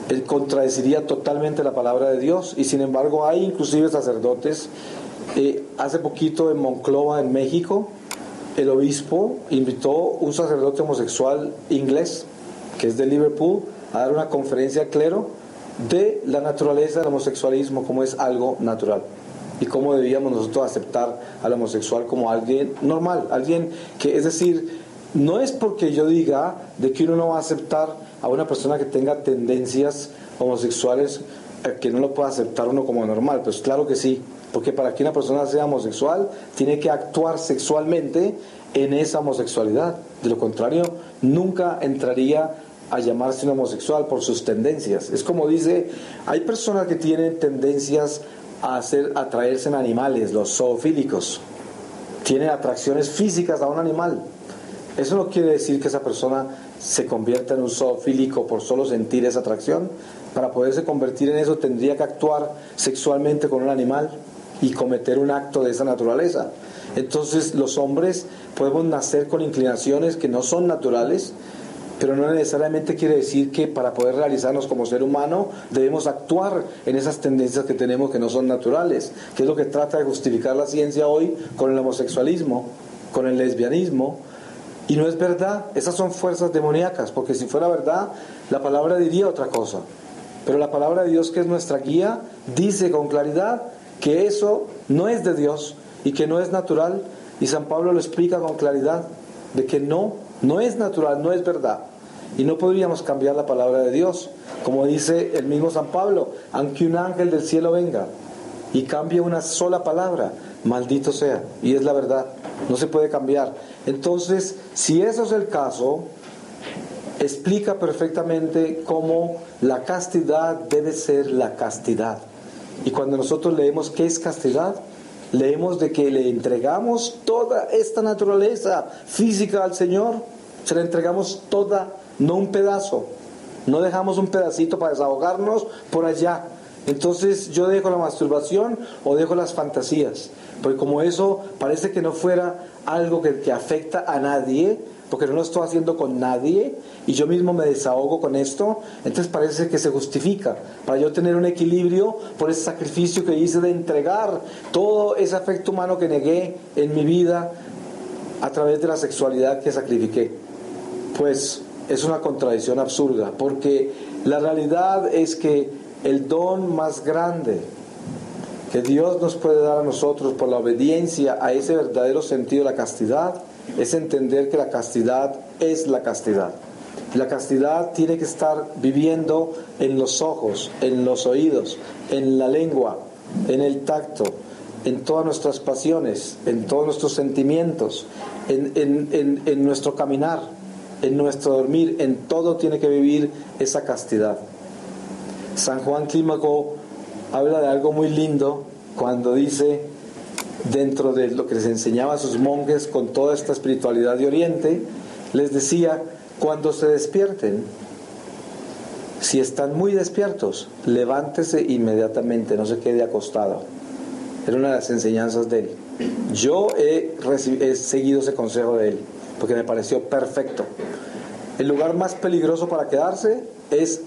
Él contradeciría totalmente la palabra de Dios, y sin embargo hay inclusive sacerdotes. Hace poquito en Monclova, en México, el obispo invitó a un sacerdote homosexual inglés, que es de Liverpool, a dar una conferencia al clero de la naturaleza del homosexualismo, como es algo natural y cómo debíamos nosotros aceptar al homosexual como alguien normal, alguien que, es decir, no es porque yo diga de que uno no va a aceptar a una persona que tenga tendencias homosexuales, que no lo pueda aceptar uno como normal. Pues claro que sí, porque para que una persona sea homosexual tiene que actuar sexualmente en esa homosexualidad. De lo contrario, nunca entraría a llamarse un homosexual por sus tendencias. Es como dice, hay personas que tienen tendencias a atraerse en animales, los zoofílicos, tienen atracciones físicas a un animal. Eso no quiere decir que esa persona se convierta en un zoofílico por solo sentir esa atracción. Para poderse convertir en eso tendría que actuar sexualmente con un animal y cometer un acto de esa naturaleza. Entonces los hombres podemos nacer con inclinaciones que no son naturales, pero no necesariamente quiere decir que para poder realizarnos como ser humano debemos actuar en esas tendencias que tenemos que no son naturales, que es lo que trata de justificar la ciencia hoy con el homosexualismo, con el lesbianismo. Y no es verdad, esas son fuerzas demoníacas, porque si fuera verdad, la palabra diría otra cosa. Pero la palabra de Dios, que es nuestra guía, dice con claridad que eso no es de Dios y que no es natural. Y San Pablo lo explica con claridad, de que no es natural, no es verdad. Y no podríamos cambiar la palabra de Dios. Como dice el mismo San Pablo, aunque un ángel del cielo venga y cambie una sola palabra, maldito sea. Y es la verdad, no se puede cambiar. Entonces, si eso es el caso, explica perfectamente cómo la castidad debe ser la castidad. Y cuando nosotros leemos qué es castidad, leemos de que le entregamos toda esta naturaleza física al Señor. Se la entregamos toda, no un pedazo. No dejamos un pedacito para desahogarnos por allá. Entonces yo dejo la masturbación o dejo las fantasías, porque como eso parece que no fuera algo que afecta a nadie, porque no lo estoy haciendo con nadie y yo mismo me desahogo con esto, entonces parece que se justifica para yo tener un equilibrio por ese sacrificio que hice de entregar todo ese afecto humano que negué en mi vida a través de la sexualidad que sacrifiqué. Pues es una contradicción absurda, porque la realidad es que el don más grande que Dios nos puede dar a nosotros por la obediencia a ese verdadero sentido de la castidad es entender que la castidad es la castidad. La castidad tiene que estar viviendo en los ojos, en los oídos, en la lengua, en el tacto, en todas nuestras pasiones, en todos nuestros sentimientos, en nuestro caminar, en nuestro dormir, en todo tiene que vivir esa castidad. San Juan Clímaco habla de algo muy lindo cuando dice, dentro de lo que les enseñaba a sus monjes con toda esta espiritualidad de Oriente, les decía, cuando se despierten, Si están muy despiertos, levántese inmediatamente, no se quede acostado. Era una de las enseñanzas de él. Yo he seguido ese consejo de él, porque me pareció perfecto. El lugar más peligroso para quedarse es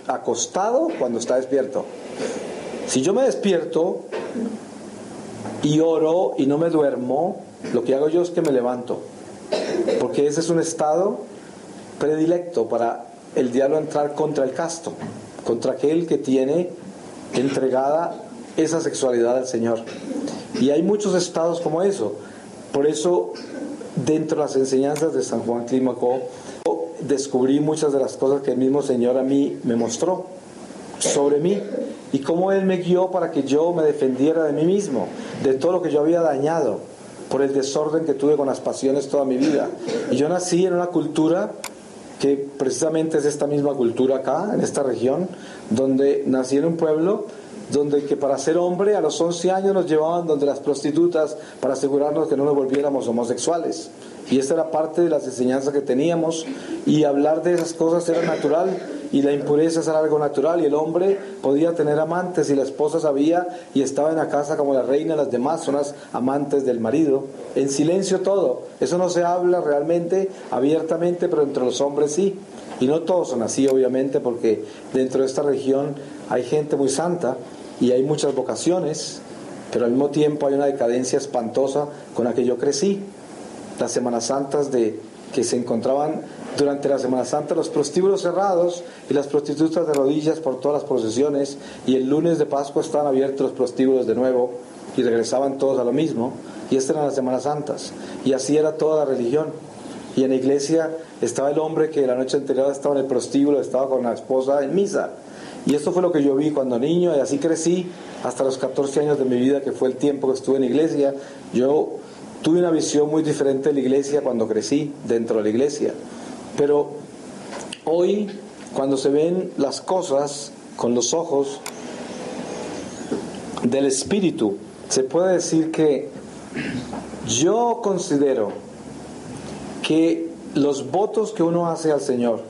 acostado cuando está despierto. Si yo me despierto y oro y no me duermo, lo que hago yo es que me levanto, porque ese es un estado predilecto para el diablo entrar contra el casto, contra aquel que tiene entregada esa sexualidad al Señor. Y hay muchos estados como eso. Por eso, dentro de las enseñanzas de San Juan Clímaco, descubrí muchas de las cosas que el mismo Señor a mí me mostró sobre mí, y cómo Él me guió para que yo me defendiera de mí mismo, de todo lo que yo había dañado por el desorden que tuve con las pasiones toda mi vida. Y yo nací en una cultura que precisamente es esta misma cultura acá, en esta región, donde nací en un pueblo donde que para ser hombre a los 11 años nos llevaban donde las prostitutas para asegurarnos que no nos volviéramos homosexuales. Y esta era parte de las enseñanzas que teníamos, y hablar de esas cosas era natural, y la impureza era algo natural, y el hombre podía tener amantes, y la esposa sabía y estaba en la casa como la reina, las demás son las amantes del marido, en silencio todo. Eso no se habla realmente abiertamente, pero entre los hombres sí, y no todos son así obviamente, porque dentro de esta región hay gente muy santa y hay muchas vocaciones, pero al mismo tiempo hay una decadencia espantosa con la que yo crecí. Las Semanas Santas que se encontraban durante la Semana Santa, los prostíbulos cerrados y las prostitutas de rodillas por todas las procesiones, y el lunes de Pascua estaban abiertos los prostíbulos de nuevo y regresaban todos a lo mismo, y estas eran las Semanas Santas, y así era toda la religión. Y en la iglesia estaba el hombre que la noche anterior estaba en el prostíbulo, estaba con la esposa en misa, y esto fue lo que yo vi cuando niño, y así crecí hasta los 14 años de mi vida, que fue el tiempo que estuve en la iglesia. Yo tuve una visión muy diferente de la iglesia cuando crecí dentro de la iglesia. Pero hoy, cuando se ven las cosas con los ojos del Espíritu, se puede decir que yo considero que los votos que uno hace al Señor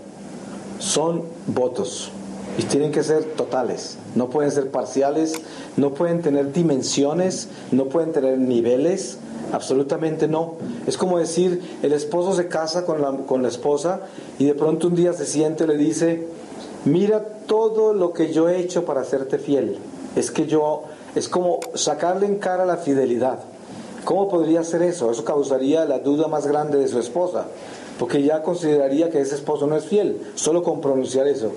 son votos, y tienen que ser totales, no pueden ser parciales, no pueden tener dimensiones, no pueden tener niveles. Absolutamente no. Es como decir, el esposo se casa con la esposa, y de pronto un día se siente y le dice: mira todo lo que yo he hecho para hacerte fiel. Es como sacarle en cara la fidelidad. ¿Cómo podría ser eso? Eso causaría la duda más grande de su esposa, porque ya consideraría que ese esposo no es fiel, solo con pronunciar eso.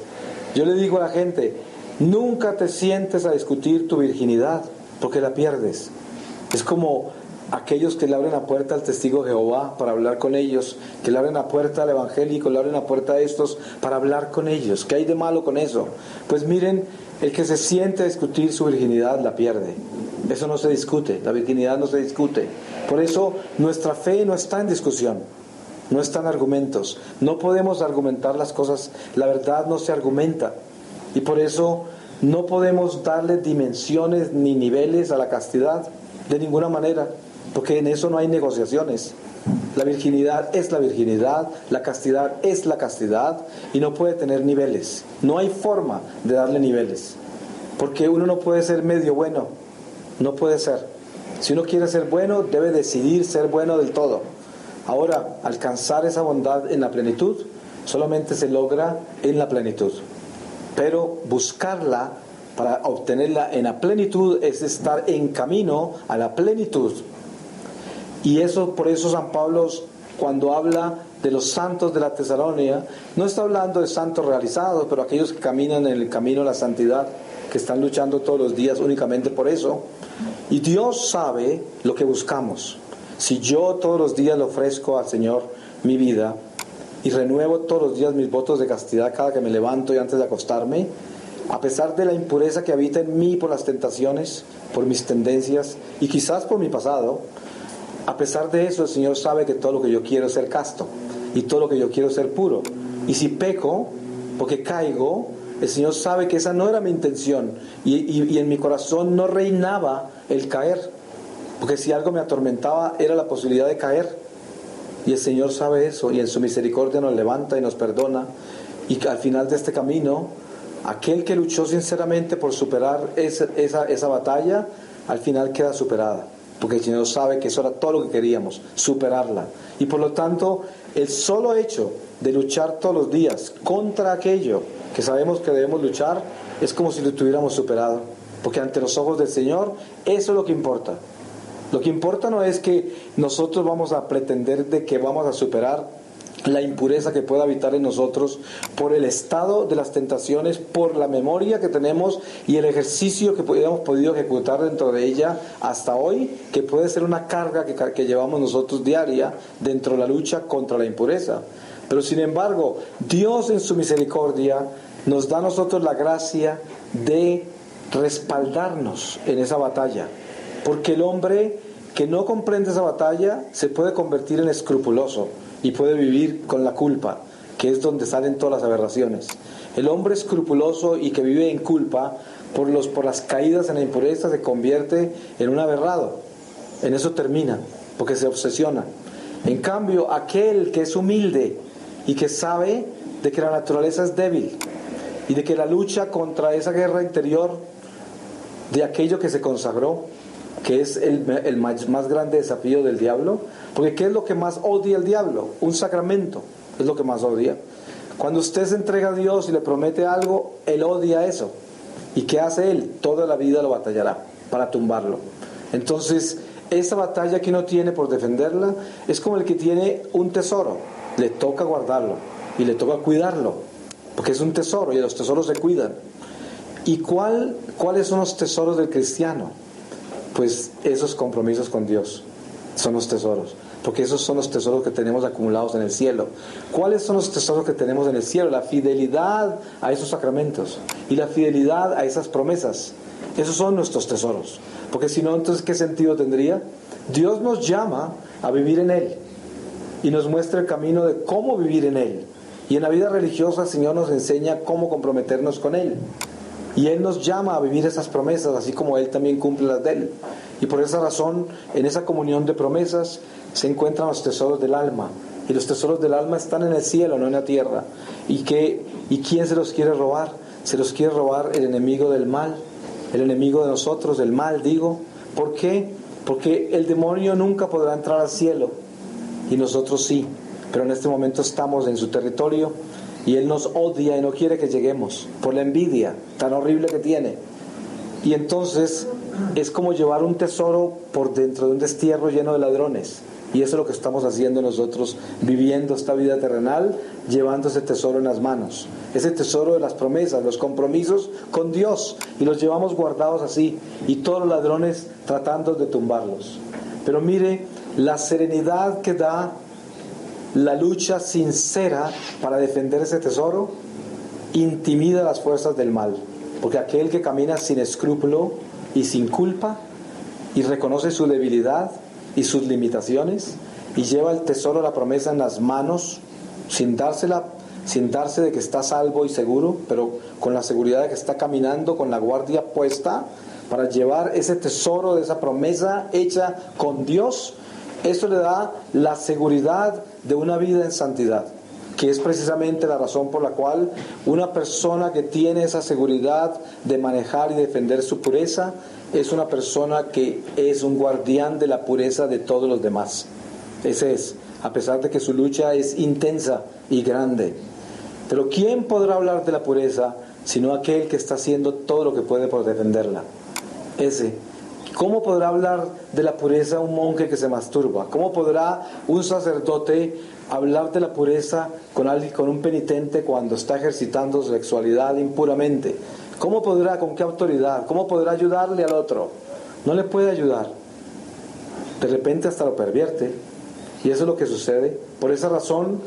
Yo le digo a la gente: nunca te sientes a discutir tu virginidad, porque la pierdes. Es como aquellos que le abren la puerta al testigo de Jehová para hablar con ellos, que le abren la puerta al evangélico, le abren la puerta a estos para hablar con ellos. ¿Qué hay de malo con eso? Pues miren, el que se siente a discutir su virginidad la pierde. Eso no se discute, la virginidad no se discute. Por eso nuestra fe no está en discusión, no está en argumentos. No podemos argumentar las cosas, la verdad no se argumenta. Y por eso no podemos darle dimensiones ni niveles a la castidad, de ninguna manera, porque en eso no hay negociaciones. La virginidad es la virginidad, la castidad es la castidad, y no puede tener niveles. No hay forma de darle niveles, porque uno no puede ser medio bueno, no puede ser. Si uno quiere ser bueno, debe decidir ser bueno del todo. Ahora, alcanzar esa bondad en la plenitud solamente se logra en la plenitud, pero buscarla para obtenerla en la plenitud es estar en camino a la plenitud. Y por eso San Pablo, cuando habla de los santos de la Tesalónica, no está hablando de santos realizados, pero aquellos que caminan en el camino de la santidad, que están luchando todos los días únicamente por eso. Y Dios sabe lo que buscamos. Si yo todos los días le ofrezco al Señor mi vida y renuevo todos los días mis votos de castidad cada que me levanto y antes de acostarme, a pesar de la impureza que habita en mí por las tentaciones, por mis tendencias y quizás por mi pasado, a pesar de eso el Señor sabe que todo lo que yo quiero es ser casto y todo lo que yo quiero es ser puro. Y si peco, porque caigo, el Señor sabe que esa no era mi intención, y en mi corazón no reinaba el caer, porque si algo me atormentaba era la posibilidad de caer, y el Señor sabe eso, y en su misericordia nos levanta y nos perdona, Y que al final de este camino, aquel que luchó sinceramente por superar esa batalla, al final queda superada. Porque el Señor sabe que eso era todo lo que queríamos, superarla. Y por lo tanto, el solo hecho de luchar todos los días contra aquello que sabemos que debemos luchar, es como si lo tuviéramos superado. Porque ante los ojos del Señor, eso es lo que importa. Lo que importa no es que nosotros vamos a pretender de que vamos a superar la impureza que pueda habitar en nosotros por el estado de las tentaciones, por la memoria que tenemos y el ejercicio que hemos podido ejecutar dentro de ella hasta hoy, que puede ser una carga que llevamos nosotros diaria dentro de la lucha contra la impureza. Pero sin embargo, Dios en su misericordia nos da a nosotros la gracia de respaldarnos en esa batalla, porque el hombre que no comprende esa batalla se puede convertir en escrupuloso y puede vivir con la culpa, que es donde salen todas las aberraciones. El hombre escrupuloso y que vive en culpa por las caídas en la impureza se convierte en un aberrado. En eso termina, porque se obsesiona. En cambio, aquel que es humilde y que sabe de que la naturaleza es débil y de que la lucha contra esa guerra interior de aquello que se consagró, que es el más grande desafío del diablo, porque ¿qué es lo que más odia el diablo? Un sacramento es lo que más odia. Cuando usted se entrega a Dios y le promete algo, él odia eso. ¿Y qué hace él? Toda la vida lo batallará para tumbarlo. Entonces, esa batalla que uno tiene por defenderla es como el que tiene un tesoro. Le toca guardarlo y le toca cuidarlo, porque es un tesoro y los tesoros se cuidan. ¿Y cuáles son los tesoros del cristiano? Pues esos compromisos con Dios son los tesoros, porque esos son los tesoros que tenemos acumulados en el cielo. ¿Cuáles son los tesoros que tenemos en el cielo? La fidelidad a esos sacramentos y la fidelidad a esas promesas. Esos son nuestros tesoros, porque si no, entonces ¿qué sentido tendría? Dios nos llama a vivir en Él y nos muestra el camino de cómo vivir en Él. Y en la vida religiosa el Señor nos enseña cómo comprometernos con Él. Y Él nos llama a vivir esas promesas, así como Él también cumple las de Él. Y por esa razón, en esa comunión de promesas, se encuentran los tesoros del alma. Y los tesoros del alma están en el cielo, no en la tierra. ¿Y quién se los quiere robar? Se los quiere robar el enemigo del mal, el enemigo de nosotros, del mal, digo. ¿Por qué? Porque el demonio nunca podrá entrar al cielo, y nosotros sí. Pero en este momento estamos en su territorio, y Él nos odia y no quiere que lleguemos por la envidia tan horrible que tiene. Y entonces es como llevar un tesoro por dentro de un destierro lleno de ladrones. Y eso es lo que estamos haciendo nosotros, viviendo esta vida terrenal, llevando ese tesoro en las manos. Ese tesoro de las promesas, los compromisos con Dios. Y los llevamos guardados así. Y todos los ladrones tratando de tumbarlos. Pero mire la serenidad que da la lucha sincera para defender ese tesoro, intimida las fuerzas del mal, porque aquel que camina sin escrúpulo y sin culpa y reconoce su debilidad y sus limitaciones y lleva el tesoro, la promesa en las manos sin darse de que está salvo y seguro, pero con la seguridad de que está caminando con la guardia puesta para llevar ese tesoro de esa promesa hecha con Dios. Eso le da la seguridad de una vida en santidad, que es precisamente la razón por la cual una persona que tiene esa seguridad de manejar y defender su pureza es una persona que es un guardián de la pureza de todos los demás. Ese es, a pesar de que su lucha es intensa y grande. Pero ¿quién podrá hablar de la pureza sino aquel que está haciendo todo lo que puede por defenderla? Ese. ¿Cómo podrá hablar de la pureza un monje que se masturba? ¿Cómo podrá un sacerdote hablar de la pureza con un penitente cuando está ejercitando su sexualidad impuramente? ¿Cómo podrá, con qué autoridad? ¿Cómo podrá ayudarle al otro? No le puede ayudar. De repente hasta lo pervierte. Y eso es lo que sucede. Por esa razón,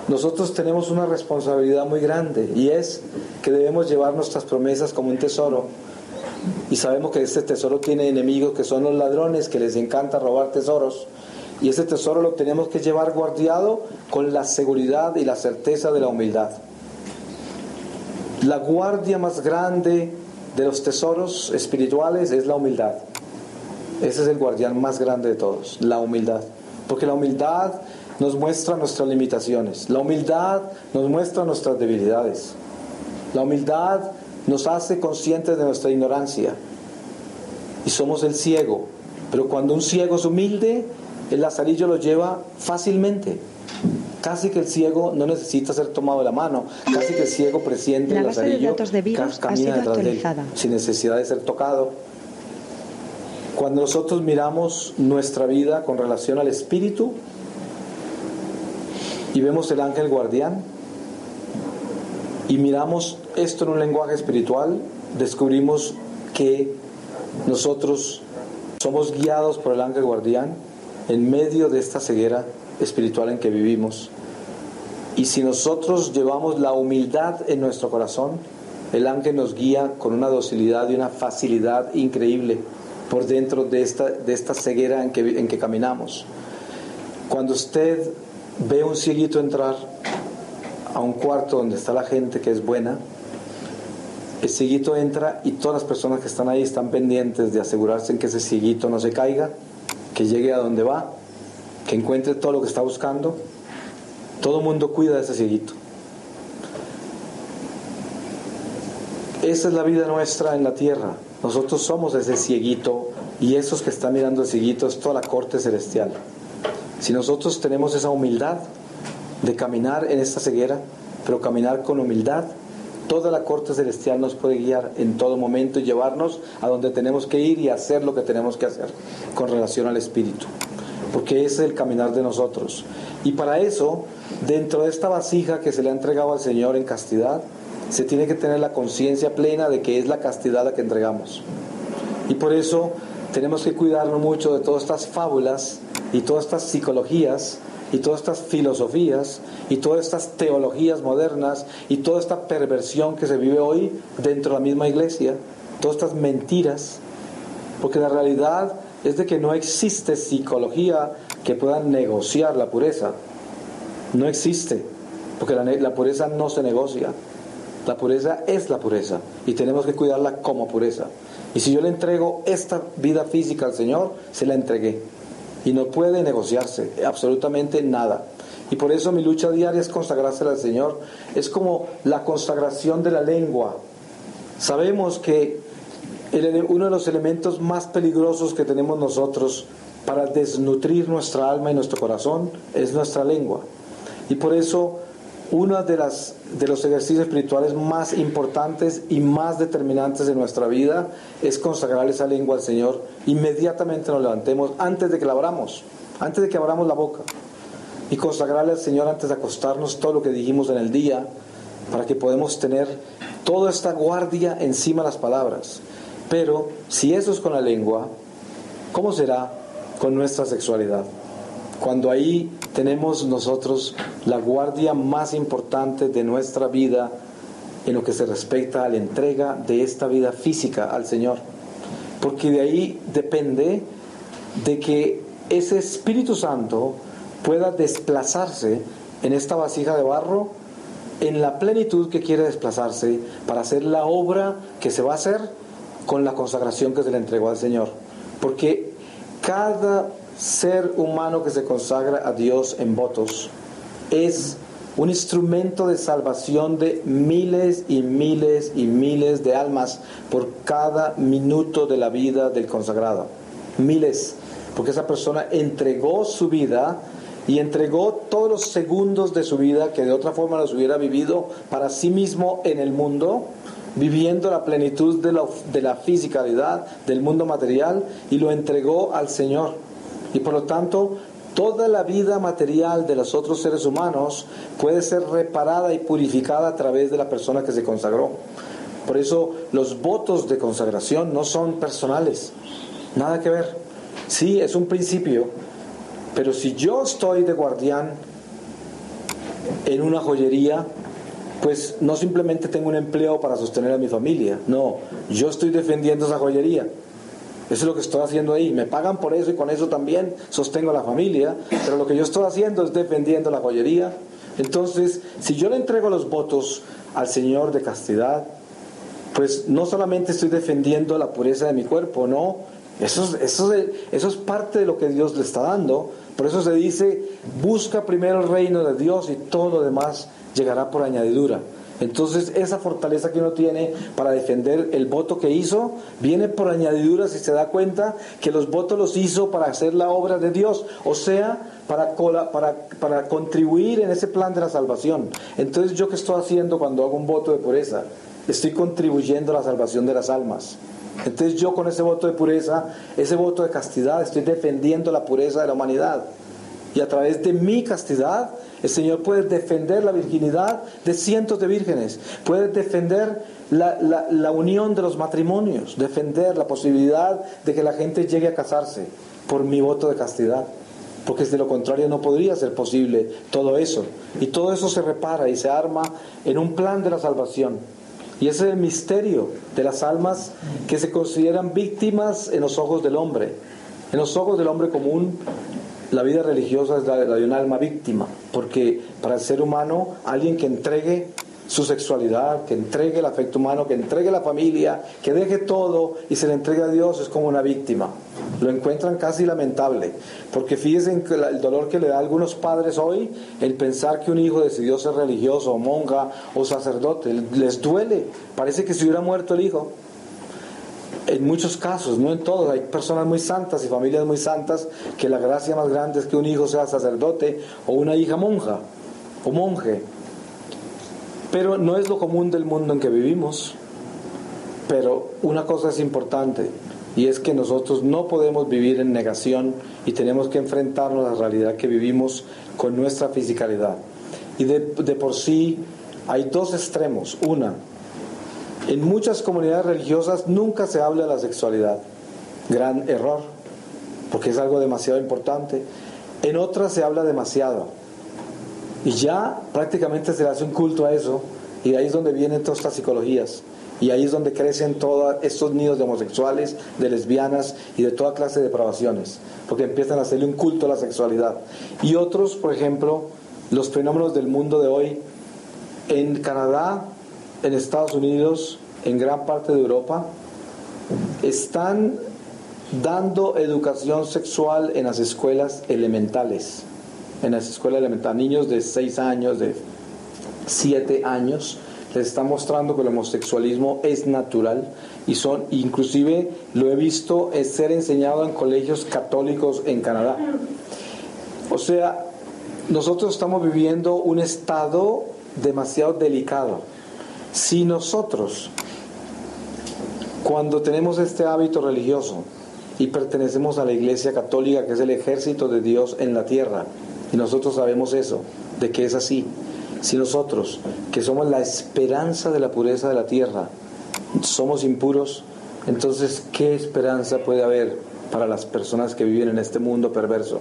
nosotros tenemos una responsabilidad muy grande, y es que debemos llevar nuestras promesas como un tesoro. Y sabemos que este tesoro tiene enemigos que son los ladrones, que les encanta robar tesoros. Y ese tesoro lo tenemos que llevar guardado con la seguridad y la certeza de la humildad. La guardia más grande de los tesoros espirituales es la humildad. Ese es el guardián más grande de todos, la humildad. Porque la humildad nos muestra nuestras limitaciones. La humildad nos muestra nuestras debilidades. La humildad nos hace conscientes de nuestra ignorancia. Y somos el ciego. Pero cuando un ciego es humilde, el lazarillo lo lleva fácilmente. Casi que el ciego no necesita ser tomado de la mano. Casi que el ciego presiente el lazarillo, camina detrás de él, sin necesidad de ser tocado. Cuando nosotros miramos nuestra vida con relación al Espíritu y vemos el ángel guardián y miramos esto en un lenguaje espiritual, descubrimos que nosotros somos guiados por el ángel guardián en medio de esta ceguera espiritual en que vivimos. Y si nosotros llevamos la humildad en nuestro corazón, el ángel nos guía con una docilidad y una facilidad increíble por dentro de esta ceguera en que caminamos. Cuando usted ve un cieguito entrar a un cuarto donde está la gente que es buena, el cieguito entra y todas las personas que están ahí están pendientes de asegurarse en que ese cieguito no se caiga, que llegue a donde va, que encuentre todo lo que está buscando. Todo el mundo cuida de ese cieguito. Esa es la vida nuestra en la tierra. Nosotros somos ese cieguito, y esos que están mirando el cieguito es toda la corte celestial. Si nosotros tenemos esa humildad de caminar en esta ceguera, pero caminar con humildad, toda la corte celestial nos puede guiar en todo momento y llevarnos a donde tenemos que ir y hacer lo que tenemos que hacer con relación al Espíritu. Porque ese es el caminar de nosotros. Y para eso, dentro de esta vasija que se le ha entregado al Señor en castidad, se tiene que tener la conciencia plena de que es la castidad la que entregamos. Y por eso tenemos que cuidarnos mucho de todas estas fábulas y todas estas psicologías y todas estas filosofías y todas estas teologías modernas y toda esta perversión que se vive hoy dentro de la misma iglesia, todas estas mentiras, porque la realidad es de que no existe psicología que pueda negociar la pureza. No existe, porque la pureza no se negocia. La pureza es la pureza y tenemos que cuidarla como pureza. Y si yo le entrego esta vida física al Señor, se la entregué. Y no puede negociarse absolutamente nada. Y por eso mi lucha diaria es consagrarse al Señor. Es como la consagración de la lengua. Sabemos que uno de los elementos más peligrosos que tenemos nosotros para desnutrir nuestra alma y nuestro corazón es nuestra lengua. Y por eso uno de los ejercicios espirituales más importantes y más determinantes de nuestra vida es consagrar esa lengua al Señor. Inmediatamente nos levantemos, antes de que la abramos, antes de que abramos la boca, y consagrarle al Señor antes de acostarnos todo lo que dijimos en el día, para que podamos tener toda esta guardia encima de las palabras. Pero si eso es con la lengua, ¿cómo será con nuestra sexualidad? Cuando ahí tenemos nosotros la guardia más importante de nuestra vida en lo que se respecta a la entrega de esta vida física al Señor. Porque de ahí depende de que ese Espíritu Santo pueda desplazarse en esta vasija de barro en la plenitud que quiere desplazarse para hacer la obra que se va a hacer con la consagración que se le entregó al Señor. Porque cada ser humano que se consagra a Dios en votos es un instrumento de salvación de miles y miles y miles de almas por cada minuto de la vida del consagrado. Miles, porque esa persona entregó su vida y entregó todos los segundos de su vida que de otra forma los hubiera vivido para sí mismo en el mundo, viviendo la plenitud de la fisicalidad del mundo material, y lo entregó al Señor. Y por lo tanto, toda la vida material de los otros seres humanos puede ser reparada y purificada a través de la persona que se consagró. Por eso los votos de consagración no son personales, nada que ver. Sí, es un principio, pero si yo estoy de guardián en una joyería, pues no simplemente tengo un empleo para sostener a mi familia, no, yo estoy defendiendo esa joyería. Eso es lo que estoy haciendo ahí. Me pagan por eso y con eso también sostengo a la familia, pero lo que yo estoy haciendo es defendiendo la joyería. Entonces, si yo le entrego los votos al Señor de castidad, pues no solamente estoy defendiendo la pureza de mi cuerpo, no. Eso es parte de lo que Dios le está dando, Por eso se dice, busca primero el reino de Dios y todo lo demás llegará por añadidura. Entonces esa fortaleza que uno tiene para defender el voto que hizo, viene por añadidura si se da cuenta que los votos los hizo para hacer la obra de Dios, o sea, para contribuir en ese plan de la salvación. Entonces, ¿yo qué estoy haciendo cuando hago un voto de pureza? Estoy contribuyendo a la salvación de las almas. Entonces yo con ese voto de pureza, ese voto de castidad, estoy defendiendo la pureza de la humanidad. Y a través de mi castidad, el Señor puede defender la virginidad de cientos de vírgenes, puede defender la unión de los matrimonios, defender la posibilidad de que la gente llegue a casarse por mi voto de castidad. Porque de lo contrario no podría ser posible todo eso. Y todo eso se repara y se arma en un plan de la salvación. Y ese es el misterio de las almas que se consideran víctimas en los ojos del hombre. En los ojos del hombre común, la vida religiosa es la de un alma víctima. Porque para el ser humano, alguien que entregue su sexualidad, que entregue el afecto humano, que entregue la familia, que deje todo y se le entregue a Dios, es como una víctima. Lo encuentran casi lamentable, porque fíjense en el dolor que le da a algunos padres hoy el pensar que un hijo decidió ser religioso, o monja, o sacerdote. Les duele, parece que se hubiera muerto el hijo. En muchos casos, no en todos, hay personas muy santas y familias muy santas que la gracia más grande es que un hijo sea sacerdote o una hija monja o monje. Pero no es lo común del mundo en que vivimos. Pero una cosa es importante, y es que nosotros no podemos vivir en negación y tenemos que enfrentarnos a la realidad que vivimos con nuestra fisicalidad. Y de por sí hay dos extremos. Una, en muchas comunidades religiosas nunca se habla de la sexualidad. Gran error, porque es algo demasiado importante. En otras se habla demasiado. Y ya prácticamente se le hace un culto a eso, y de ahí es donde vienen todas estas psicologías, y ahí es donde crecen todos estos nidos de homosexuales, de lesbianas y de toda clase de depravaciones, porque empiezan a hacerle un culto a la sexualidad. Y otros, por ejemplo, los fenómenos del mundo de hoy, en Canadá, en Estados Unidos, en gran parte de Europa, están dando educación sexual en las escuelas elementales. En las escuelas elementales, niños de 6 años, de 7 años, les está mostrando que el homosexualismo es natural, y inclusive lo he visto ser enseñado en colegios católicos en Canadá. O sea, nosotros estamos viviendo un estado demasiado delicado. Si nosotros, cuando tenemos este hábito religioso y pertenecemos a la Iglesia Católica, que es el ejército de Dios en la tierra, y nosotros sabemos eso, de que es así. Si nosotros, que somos la esperanza de la pureza de la tierra, somos impuros, entonces ¿qué esperanza puede haber para las personas que viven en este mundo perverso?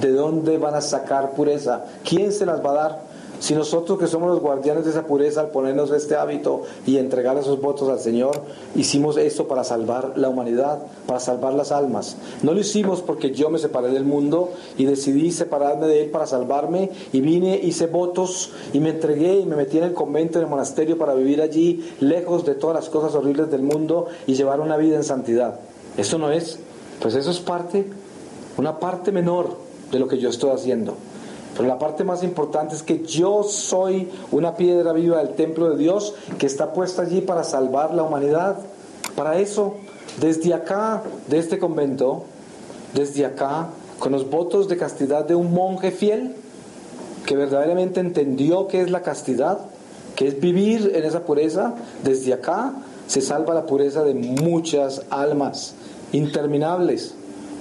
¿De dónde van a sacar pureza? ¿Quién se las va a dar? Si nosotros, que somos los guardianes de esa pureza, al ponernos este hábito y entregar esos votos al Señor, hicimos esto para salvar la humanidad, para salvar las almas. No lo hicimos porque yo me separé del mundo y decidí separarme de él para salvarme, y vine, hice votos y me entregué y me metí en el convento, en el monasterio, para vivir allí lejos de todas las cosas horribles del mundo y llevar una vida en santidad. Eso no es, pues eso es una parte menor de lo que yo estoy haciendo. Pero la parte más importante es que yo soy una piedra viva del templo de Dios, que está puesta allí para salvar la humanidad. Para eso, desde acá, de este convento, desde acá, con los votos de castidad de un monje fiel, que verdaderamente entendió qué es la castidad, que es vivir en esa pureza, desde acá se salva la pureza de muchas almas interminables.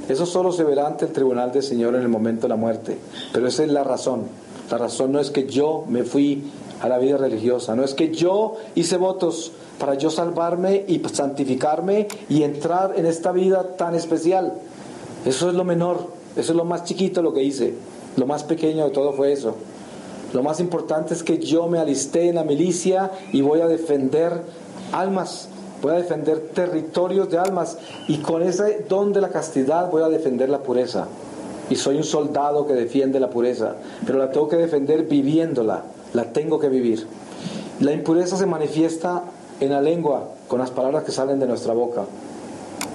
Eso solo se verá ante el tribunal del Señor en el momento de la muerte. Pero esa es la razón. La razón no es que yo me fui a la vida religiosa, no es que yo hice votos para yo salvarme y santificarme y entrar en esta vida tan especial. Eso es lo menor, eso es lo más chiquito lo que hice. Lo más pequeño de todo fue eso. Lo más importante es que yo me alisté en la milicia y voy a defender almas. Voy a defender territorios de almas, y con ese don de la castidad voy a defender la pureza. Y soy un soldado que defiende la pureza, pero la tengo que defender viviéndola, la tengo que vivir. La impureza se manifiesta en la lengua, con las palabras que salen de nuestra boca.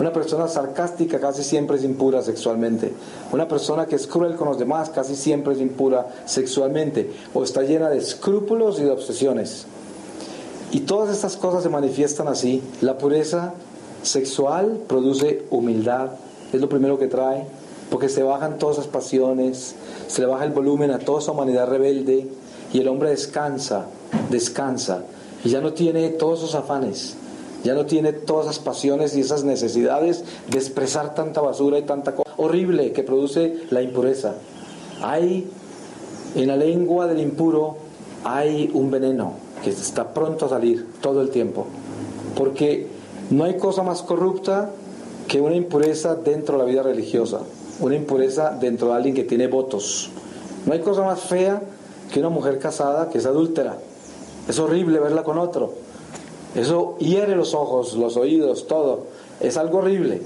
Una persona sarcástica casi siempre es impura sexualmente. Una persona que es cruel con los demás casi siempre es impura sexualmente. O está llena de escrúpulos y de obsesiones. Y todas estas cosas se manifiestan así. La pureza sexual produce humildad. Es lo primero que trae. Porque se bajan todas esas pasiones. Se le baja el volumen a toda esa humanidad rebelde. Y el hombre descansa. Y ya no tiene todos esos afanes. Ya no tiene todas esas pasiones y esas necesidades de expresar tanta basura y tanta cosa horrible que produce la impureza. Hay en la lengua del impuro hay un veneno que está pronto a salir todo el tiempo. Porque no hay cosa más corrupta que una impureza dentro de la vida religiosa. Una impureza dentro de alguien que tiene votos. No hay cosa más fea que una mujer casada que es adúltera. Es horrible verla con otro. Eso hiere los ojos, los oídos, todo. Es algo horrible.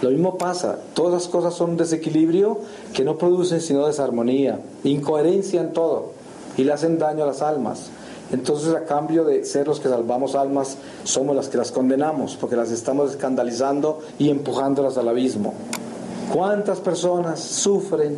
Lo mismo pasa. Todas las cosas son un desequilibrio que no producen sino desarmonía, incoherencia en todo. Y le hacen daño a las almas. Entonces, a cambio de ser los que salvamos almas, somos las que las condenamos, porque las estamos escandalizando y empujándolas al abismo. ¿Cuántas personas sufren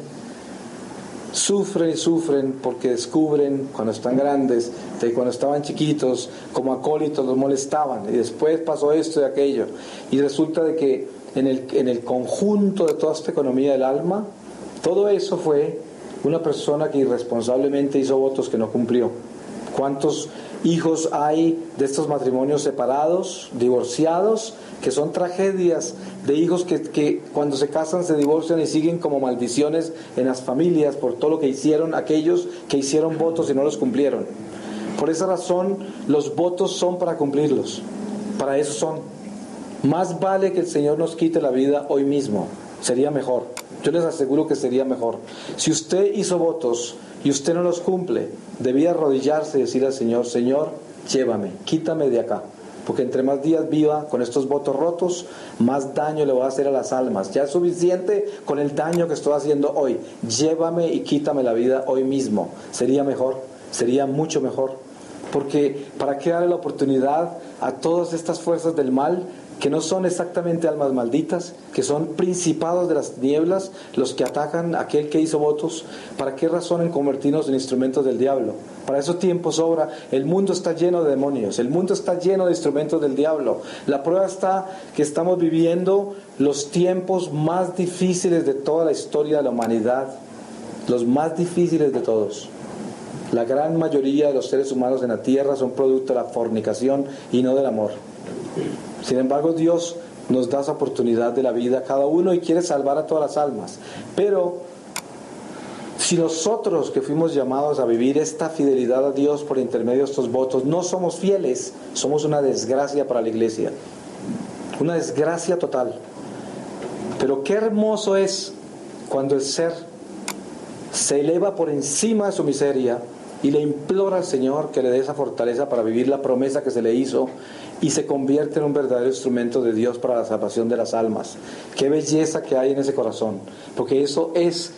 porque descubren cuando están grandes, de cuando estaban chiquitos, como acólitos los molestaban, y después pasó esto y aquello, y resulta de que en el conjunto de toda esta economía del alma, todo eso fue una persona que irresponsablemente hizo votos que no cumplió. ¿Cuántos hijos hay de estos matrimonios separados, divorciados, que son tragedias de hijos que cuando se casan se divorcian y siguen como maldiciones en las familias por todo lo que hicieron aquellos que hicieron votos y no los cumplieron? Por esa razón los votos son para cumplirlos, para eso son. Más vale que el Señor nos quite la vida hoy mismo, sería mejor. Yo les aseguro que sería mejor. Si usted hizo votos y usted no los cumple, debía arrodillarse y decir al Señor: Señor, llévame, quítame de acá, porque entre más días viva con estos votos rotos, más daño le voy a hacer a las almas. Ya es suficiente con el daño que estoy haciendo hoy. Llévame y quítame la vida hoy mismo. Sería mejor, sería mucho mejor. Porque ¿para qué darle la oportunidad a todas estas fuerzas del mal, que no son exactamente almas malditas, que son principados de las tinieblas, los que atacan a aquel que hizo votos? ¿Para qué razón en convertirnos en instrumentos del diablo? Para eso tiempo sobra. El mundo está lleno de demonios, el mundo está lleno de instrumentos del diablo. La prueba está que estamos viviendo los tiempos más difíciles de toda la historia de la humanidad, los más difíciles de todos. La gran mayoría de los seres humanos en la tierra son producto de la fornicación y no del amor. Sin embargo, Dios nos da esa oportunidad de la vida a cada uno y quiere salvar a todas las almas. Pero si nosotros, que fuimos llamados a vivir esta fidelidad a Dios por intermedio de estos votos, no somos fieles, somos una desgracia para la iglesia. Una desgracia total. Pero qué hermoso es cuando el ser se eleva por encima de su miseria y le implora al Señor que le dé esa fortaleza para vivir la promesa que se le hizo, y se convierte en un verdadero instrumento de Dios para la salvación de las almas. Qué belleza que hay en ese corazón, porque eso es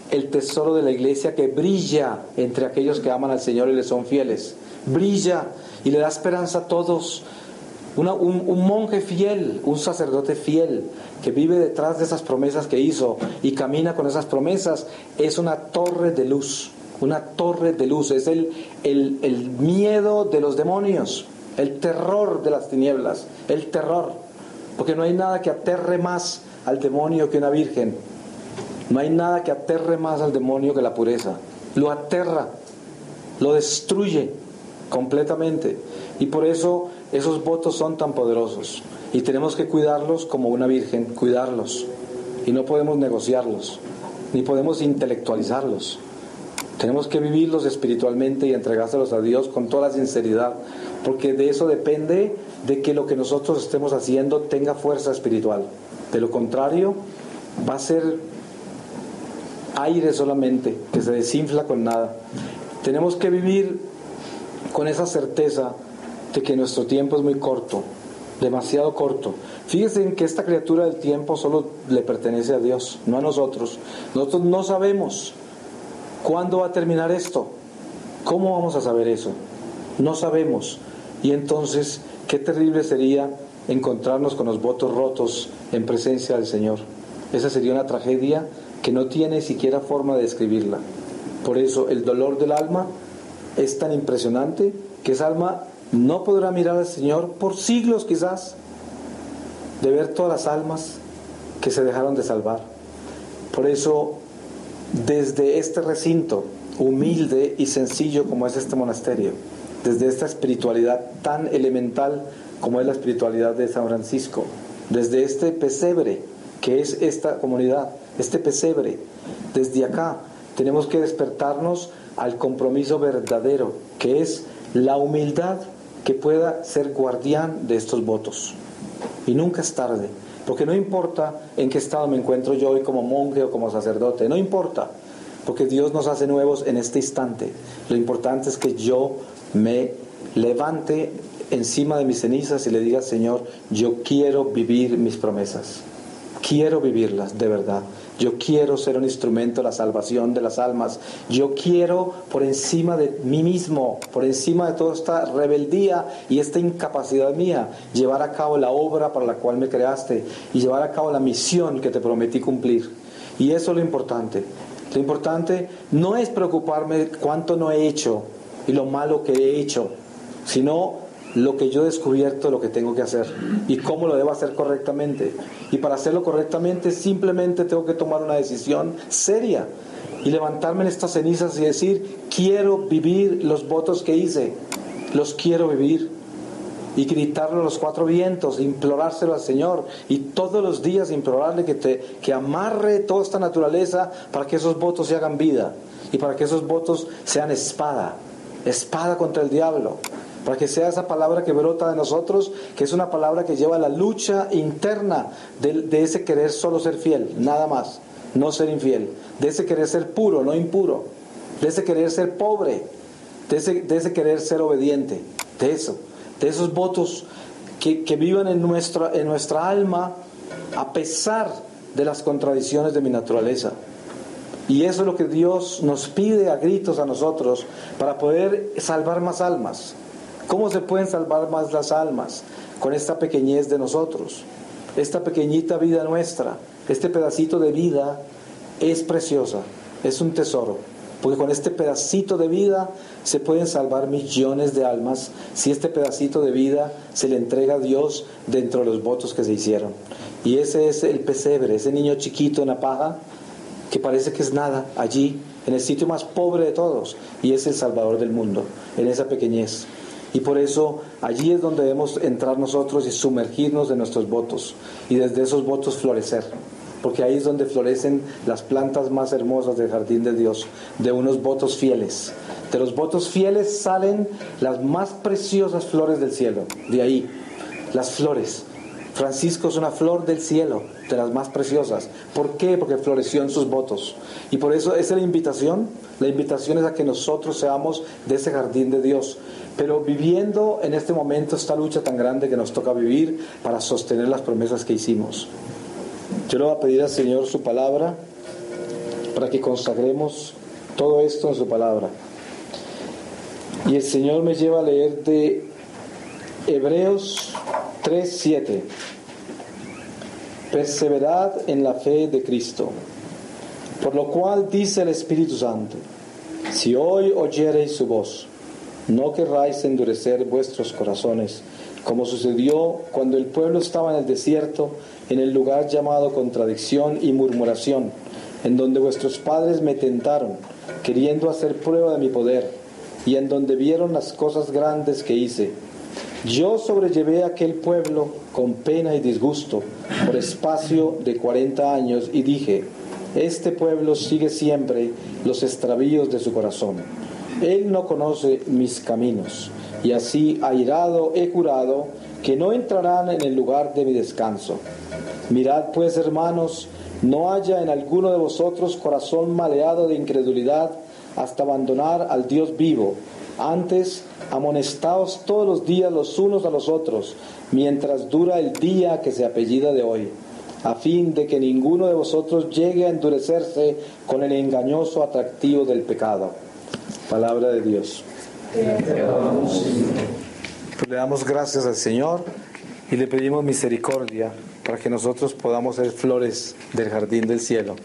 el tesoro de la iglesia, que brilla entre aquellos que aman al Señor y le son fieles. Brilla y le da esperanza a todos. Un monje fiel, un sacerdote fiel, que vive detrás de esas promesas que hizo y camina con esas promesas, es una torre de luz. Una torre de luz. Es el miedo de los demonios, el terror de las tinieblas, el terror. Porque no hay nada que aterre más al demonio que una virgen. No hay nada que aterre más al demonio que la pureza. Lo aterra, lo destruye completamente. Y por eso esos votos son tan poderosos. Y tenemos que cuidarlos como una virgen, cuidarlos. Y no podemos negociarlos, ni podemos intelectualizarlos. Tenemos que vivirlos espiritualmente y entregárselos a Dios con toda la sinceridad, porque de eso depende de que lo que nosotros estemos haciendo tenga fuerza espiritual. De lo contrario, va a ser aire solamente, que se desinfla con nada. Tenemos que vivir con esa certeza de que nuestro tiempo es muy corto, demasiado corto. Fíjense en que esta criatura del tiempo solo le pertenece a Dios, no a nosotros. Nosotros no sabemos ¿cuándo va a terminar esto? ¿Cómo vamos a saber eso? No sabemos. Y entonces, qué terrible sería encontrarnos con los votos rotos en presencia del Señor. Esa sería una tragedia que no tiene siquiera forma de describirla. Por eso el dolor del alma es tan impresionante que esa alma no podrá mirar al Señor por siglos quizás, de ver todas las almas que se dejaron de salvar. Por eso, desde este recinto humilde y sencillo como es este monasterio, desde esta espiritualidad tan elemental como es la espiritualidad de San Francisco, desde este pesebre que es esta comunidad, este pesebre, desde acá tenemos que despertarnos al compromiso verdadero, que es la humildad que pueda ser guardián de estos votos. Y nunca es tarde, porque no importa en qué estado me encuentro yo hoy como monje o como sacerdote, no importa, porque Dios nos hace nuevos en este instante. Lo importante es que yo me levante encima de mis cenizas y le diga: Señor, yo quiero vivir mis promesas, quiero vivirlas de verdad. Yo quiero ser un instrumento de la salvación de las almas. Yo quiero, por encima de mí mismo, por encima de toda esta rebeldía y esta incapacidad mía, llevar a cabo la obra para la cual me creaste y llevar a cabo la misión que te prometí cumplir. Y eso es lo importante. Lo importante no es preocuparme cuánto no he hecho y lo malo que he hecho, sino lo que yo he descubierto, lo que tengo que hacer y cómo lo debo hacer correctamente. Y para hacerlo correctamente simplemente tengo que tomar una decisión seria y levantarme en estas cenizas y decir: quiero vivir los votos que hice, los quiero vivir, y gritarlo a los cuatro vientos, implorárselo al Señor, y todos los días implorarle que amarre toda esta naturaleza para que esos votos se hagan vida y para que esos votos sean espada contra el diablo, para que sea esa palabra que brota de nosotros, que es una palabra que lleva la lucha interna de ese querer solo ser fiel, nada más, no ser infiel, de ese querer ser puro, no impuro, de ese querer ser pobre, de ese querer ser obediente, de esos votos que vivan en nuestra alma a pesar de las contradicciones de mi naturaleza. Y eso es lo que Dios nos pide a gritos a nosotros para poder salvar más almas. ¿Cómo se pueden salvar más las almas? Con esta pequeñez de nosotros, esta pequeñita vida nuestra, este pedacito de vida es preciosa, es un tesoro, porque con este pedacito de vida se pueden salvar millones de almas si este pedacito de vida se le entrega a Dios dentro de los votos que se hicieron. Y ese es el pesebre, ese niño chiquito en la paja que parece que es nada allí, en el sitio más pobre de todos, y es el Salvador del mundo, en esa pequeñez. Y por eso allí es donde debemos entrar nosotros y sumergirnos en nuestros votos, y desde esos votos florecer, porque ahí es donde florecen las plantas más hermosas del jardín de Dios, de unos votos fieles. De los votos fieles salen las más preciosas flores del cielo, de ahí, las flores. Francisco es una flor del cielo, de las más preciosas. ¿Por qué? Porque floreció en sus votos. Y por eso esa es la invitación. La invitación es a que nosotros seamos de ese jardín de Dios, pero viviendo en este momento esta lucha tan grande que nos toca vivir para sostener las promesas que hicimos. Yo le voy a pedir al Señor su palabra para que consagremos todo esto en su palabra. Y el Señor me lleva a leer de Hebreos 3:7. Perseverad en la fe de Cristo, por lo cual dice el Espíritu Santo: si hoy oyereis su voz, no querráis endurecer vuestros corazones, como sucedió cuando el pueblo estaba en el desierto, en el lugar llamado contradicción y murmuración, en donde vuestros padres me tentaron, queriendo hacer prueba de mi poder, y en donde vieron las cosas grandes que hice. Yo sobrellevé a aquel pueblo con pena y disgusto por espacio de 40 años y dije: este pueblo sigue siempre los extravíos de su corazón. Él no conoce mis caminos, y así airado he jurado que no entrarán en el lugar de mi descanso. Mirad pues, hermanos, no haya en alguno de vosotros corazón maleado de incredulidad hasta abandonar al Dios vivo. Antes, amonestaos todos los días los unos a los otros, mientras dura el día que se apellida de hoy, a fin de que ninguno de vosotros llegue a endurecerse con el engañoso atractivo del pecado. Palabra de Dios. Pues le damos gracias al Señor y le pedimos misericordia para que nosotros podamos ser flores del jardín del cielo.